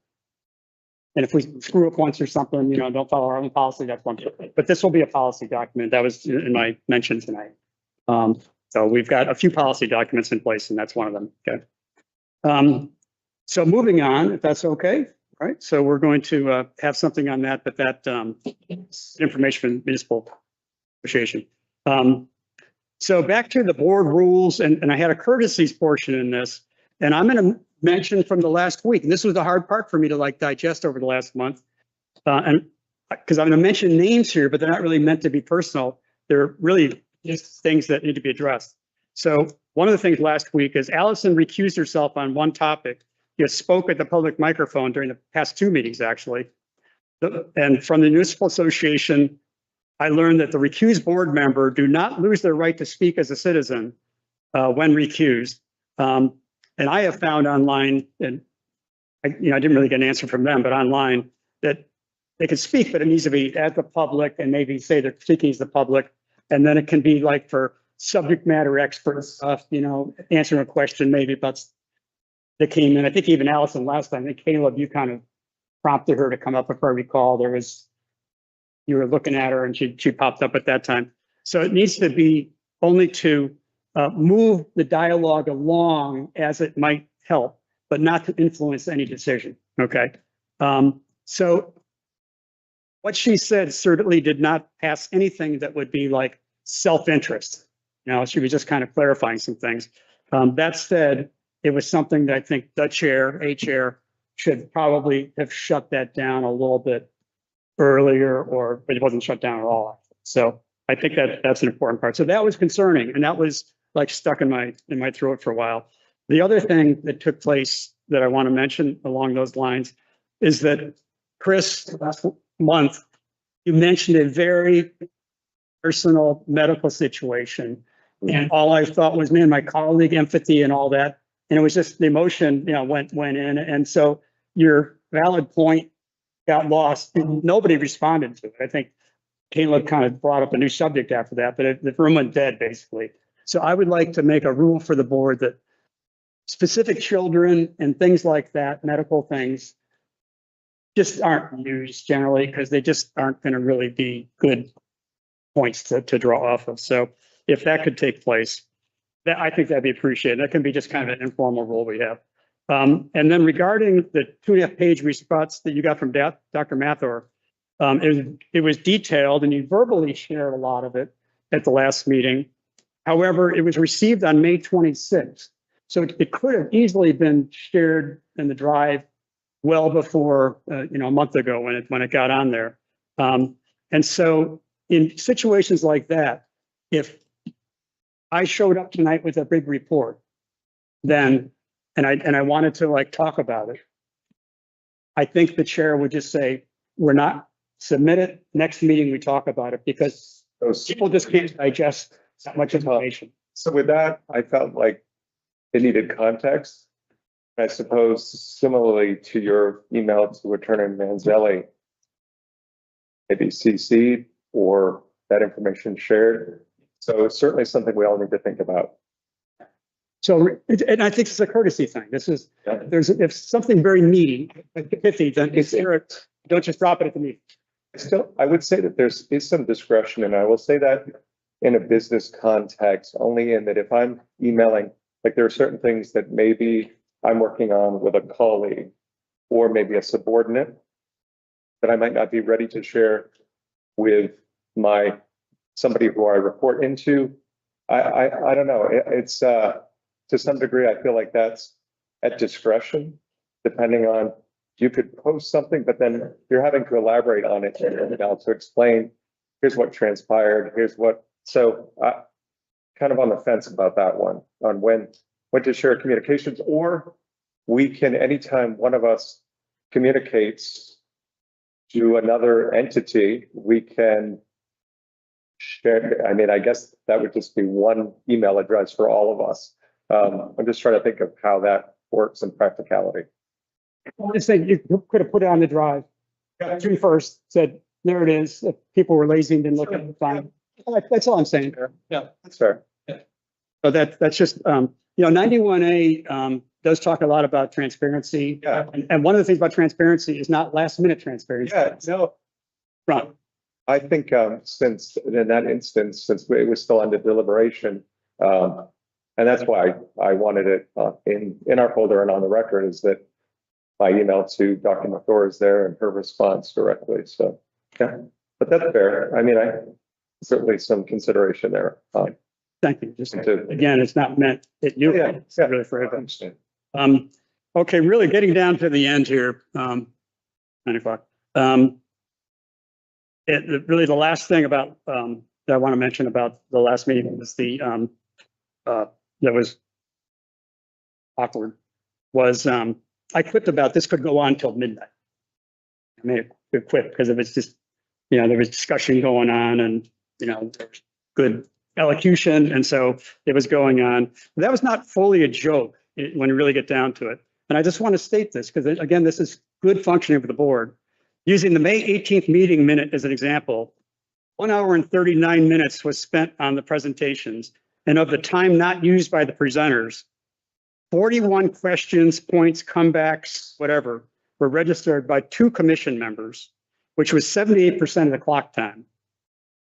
And if we screw up once or something, don't follow our own policy, that's one thing. But this will be a policy document. That was in my mention tonight. So we've got a few policy documents in place, and that's one of them. Okay. So moving on, if that's okay. All right. So we're going to have something on that, but that information from municipal association. So back to the board rules, and I had a courtesies portion in this, and I'm going to mention from the last week, and this was the hard part for me to digest over the last month, and because I'm going to mention names here, but they're not really meant to be personal. They're really just things that need to be addressed. So one of the things last week is Allison recused herself on one topic. She spoke at the public microphone during the past 2 meetings, actually. And from the municipal association, I learned that the recused board member do not lose their right to speak as a citizen when recused. And I have found online, and I didn't really get an answer from them, but online, that they can speak, but it needs to be at the public and maybe say they're speaking as the public. And then it can be like for subject matter expert stuff, you know, answering a question maybe about that came in. I think even Allison last time, I think Caleb, you kind of prompted her to come up, if I recall. You were looking at her and she popped up at that time. So it needs to be only to move the dialogue along as it might help, but not to influence any decision. Okay. So what she said certainly did not pass anything that would be like self-interest. You know, she was just kind of clarifying some things. That said, it was something that I think the chair, a chair, should probably have shut that down a little bit earlier, but it wasn't shut down at all. So I think that's an important part. So that was concerning, and that was like stuck in my throat for a while. The other thing that took place that I want to mention along those lines is that Chris, last month, you mentioned a very personal medical situation. And all I thought was, man, my colleague, empathy and all that. And it was just the emotion, you know, went in. And so your valid point got lost. And nobody responded to it. I think Caleb kind of brought up a new subject after that, but the room went dead basically. So I would like to make a rule for the board that specific children and things like that, medical things, just aren't used generally because they just aren't going to really be good points to draw off of. So if that could take place, that I think that'd be appreciated. That can be just kind of an informal rule we have. And then regarding the 2.5-page response that you got from Dr. Mathor, it was detailed and you verbally shared a lot of it at the last meeting. However, it was received on May 26th. So it could have easily been shared in the drive well before, a month ago when it got on there. And so in situations like that, if I showed up tonight with a big report, then, and I wanted to like talk about it, I think the chair would just say, we're not submit it. Next meeting, we talk about it because people just can't digest that much information. So with that, I felt like it needed context. I suppose similarly to your email to Attorney Manzelli, maybe CC or that information shared. So it's certainly something we all need to think about. So, and I think it's a courtesy thing. This is, if something very meaty, pithy, then don't just drop it at the meeting. I would say that is some discretion, and I will say that in a business context, only in that if I'm emailing, like there are certain things that maybe I'm working on with a colleague or maybe a subordinate that I might not be ready to share with somebody who I report into. I don't know. It's to some degree, I feel like that's at discretion, depending on, you could post something, but then you're having to elaborate on it to explain, here's what transpired, so kind of on the fence about that one, on when to share communications, or we can, anytime one of us communicates to another entity, we can share. I mean, I guess that would just be one email address for all of us. I'm just trying to think of how that works in practicality. I'm just saying, you could have put it on the drive. Got June 1st, said, there it is. If people were lazy and didn't look at the time. That's all I'm saying. Yeah, that's fair. So that's just, 91A does talk a lot about transparency. Yeah. And one of the things about transparency is not last minute transparency. Yeah, no. Right. I think since in that instance, since it was still under deliberation, and that's why I wanted it in our folder and on the record, is that my email to Dr. Mathor is there and her response directly. So, yeah, but that's fair. I mean, certainly some consideration there. Thank you. Just again, it's not meant at you. Yeah, It's really for everyone. Okay, really getting down to the end here. 9 o'clock. Really the last thing about that I want to mention about the last meeting was that was awkward was I quipped about this could go on till midnight. I made a quip because it was just, there was discussion going on and, there's good elocution. And so it was going on. But that was not fully a joke when you really get down to it. And I just want to state this because, again, this is good functioning of the board. Using the May 18th meeting minute as an example, 1 hour and 39 minutes was spent on the presentations. And of the time not used by the presenters, 41 questions, points, comebacks, whatever, were registered by 2 commission members, which was 78% of the clock time.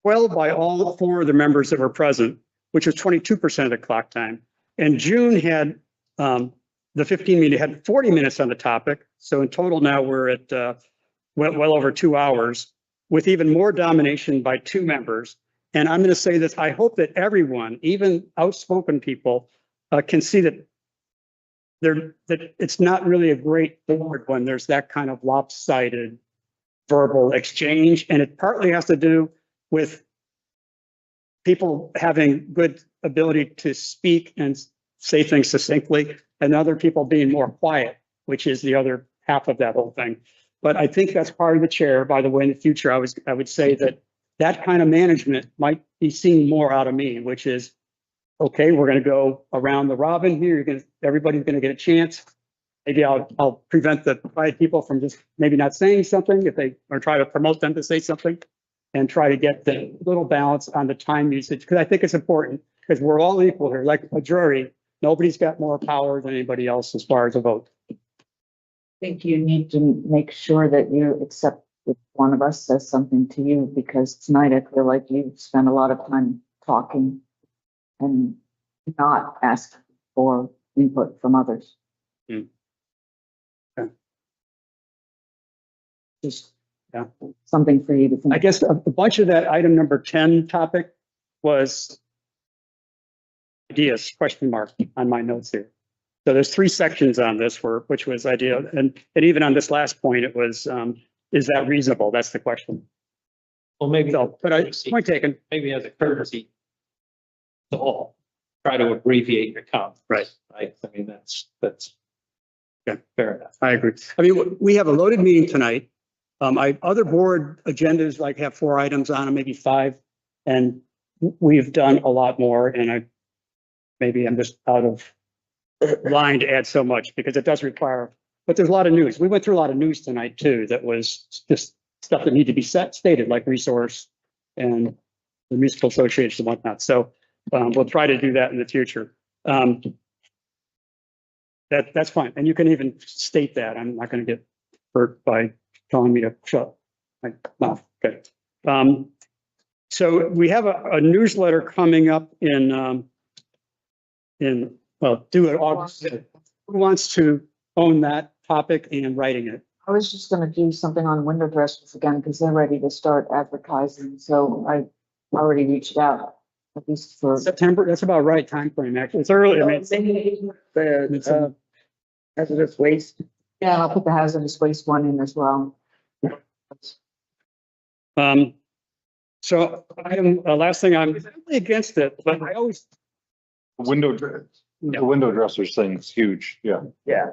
12 by all 4 of the members that were present, which was 22% of the clock time. And June had, the 15 meeting had 40 minutes on the topic. So in total now we're at well over 2 hours, with even more domination by 2 members. And I'm going to say this, I hope that everyone, even outspoken people, can see that that it's not really a great board when there's that kind of lopsided verbal exchange. And it partly has to do with people having good ability to speak and say things succinctly, and other people being more quiet, which is the other half of that whole thing. But I think that's part of the chair. By the way, in the future, I would say that kind of management might be seen more out of me, which is, okay, we're going to go around the robin here. Everybody's going to get a chance. Maybe I'll prevent the quiet people from just maybe not saying something if they, or try to promote them to say something, and try to get the little balance on the time usage. Because I think it's important, because we're all equal here, like a jury. Nobody's got more power than anybody else as far as a vote. I think you need to make sure that you accept if one of us says something to you, because tonight I feel like you spent a lot of time talking and not asking for input from others. Hmm. Okay. Just Yeah. something for you to think. I guess a bunch of that item number 10 topic was ideas, question mark, on my notes here. So there's 3 sections on this, which was idea, and even on this last point, it was, is that reasonable? That's the question. Well, maybe, So, but point taken. maybe as a courtesy to all, try to abbreviate your comments. Right. Right. I mean, that's Yeah. fair enough. I agree. I mean, we have a loaded meeting tonight. Other board agendas like have 4 items on them, maybe 5, and we've done a lot more. And maybe I'm just out of line to add so much, because it does require. But there's a lot of news. We went through a lot of news tonight too. That was just stuff that needed to be stated, like resource and the musical association and whatnot. So we'll try to do that in the future. That's fine. And you can even state that. I'm not going to get hurt by telling me to shut my mouth. Okay. So we have a newsletter coming up in due in August. Who wants to own that topic and writing it? I was just gonna do something on window dressers again, because they're ready to start advertising, so I already reached out, at least for. September, that's about right time frame. Actually, it's early. I mean, The hazardous waste. Yeah, and I'll put the hazardous waste one in as well. so last thing, I'm really against it, but I always, The window dressers thing's huge. Yeah. Yeah.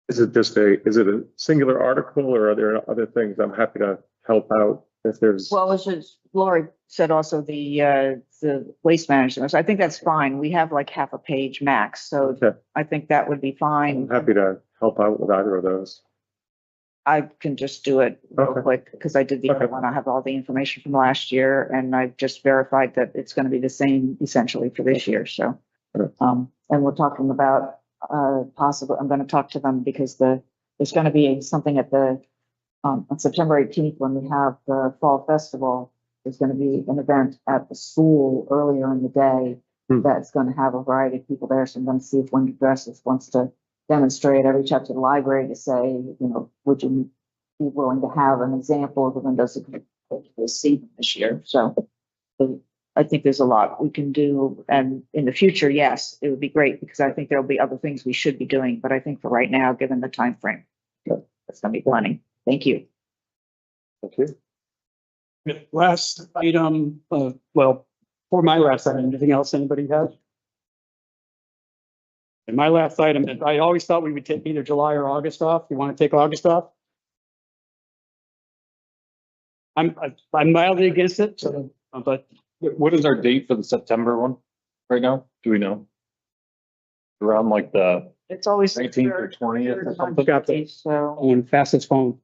Is it a singular article, or are there other things? I'm happy to help out if there's. Well, it's just, Lori said also the waste management, so I think that's fine. We have like half a page max, so Okay. I think that would be I'm fine. happy to help out with either of those. I can just do it real Okay. quick, because I did the other Okay. one. I have all the information from last year, and I've just verified that it's gonna be the same essentially for this year, so. Okay. And we're talking about, possible, I'm gonna talk to them because there's gonna be something at on September 18th, when we have the fall festival. There's gonna be an event at the school earlier in the day that's gonna have a variety of people there, so I'm gonna see if Window Dresses wants to demonstrate. I reach out to the library to say, would you be willing to have an example of the windows that we'll see this year? So I think there's a lot we can do. And in the future, yes, it would be great, because I think there'll be other things we should be doing. But I think for right now, given the time frame, that's gonna be plenty. Thank you. Thank you. last item, for my last item, anything else anybody has? And my last item, I always thought we would take either July or August off. You want to take August off? I'm mildly against it, so, but What is our date for the September one right now? Do we know? Around like the It's always. 19th or 20th or something? look out the So phone, fastest phone.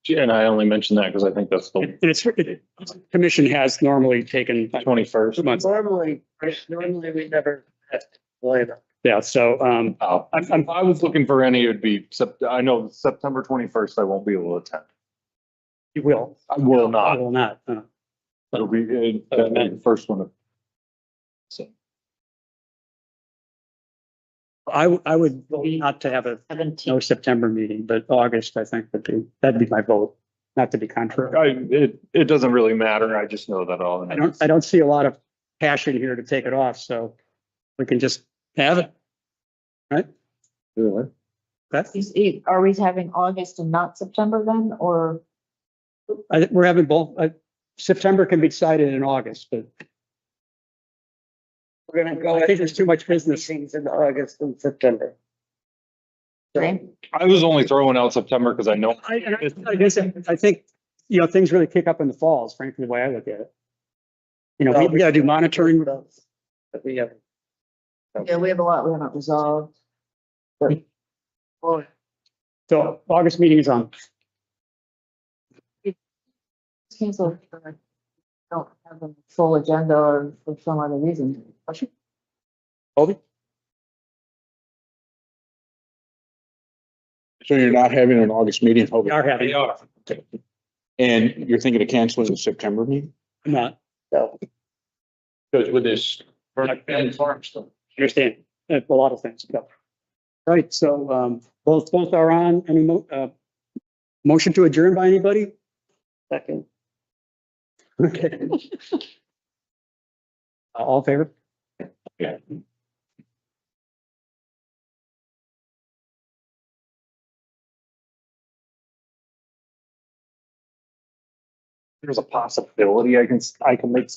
And I only mentioned that because I think that's the And commission has normally taken 21st. 2 months. Normally we never have to plan on. Yeah, so, Oh, if I was looking for any, it'd be, I know September 21st, I won't be able to attend. you will. I will I not. will not. It'll be the first one. So, I would vote not to have no 17. September meeting, but August, I think that'd be my vote, not to be contrary. it doesn't really matter. I just know that all. I don't see a lot of passion here to take it off, so we can just have it. Right? Are we having August and not September then, or? We're having both. September can be decided in August, but We're gonna go. I think there's too much business. Things in August and September. Right? I was only throwing out September because I know. I guess, I think, things really kick up in the falls, frankly, the way I look at it. We gotta do monitoring. But we have. Yeah, we have a lot we haven't resolved. So August meeting is on. Cancel. Don't have a full agenda or for some other reason. Obi? So you're not having an August meeting? We are having. And you're thinking of canceling the September meeting? I'm not. No. Because with this. Farm stuff. Understand. A lot of things. Yeah. Right, so, both are on. Any motion to adjourn by anybody? Second. Okay. All in favor? Yeah. There's a possibility I can make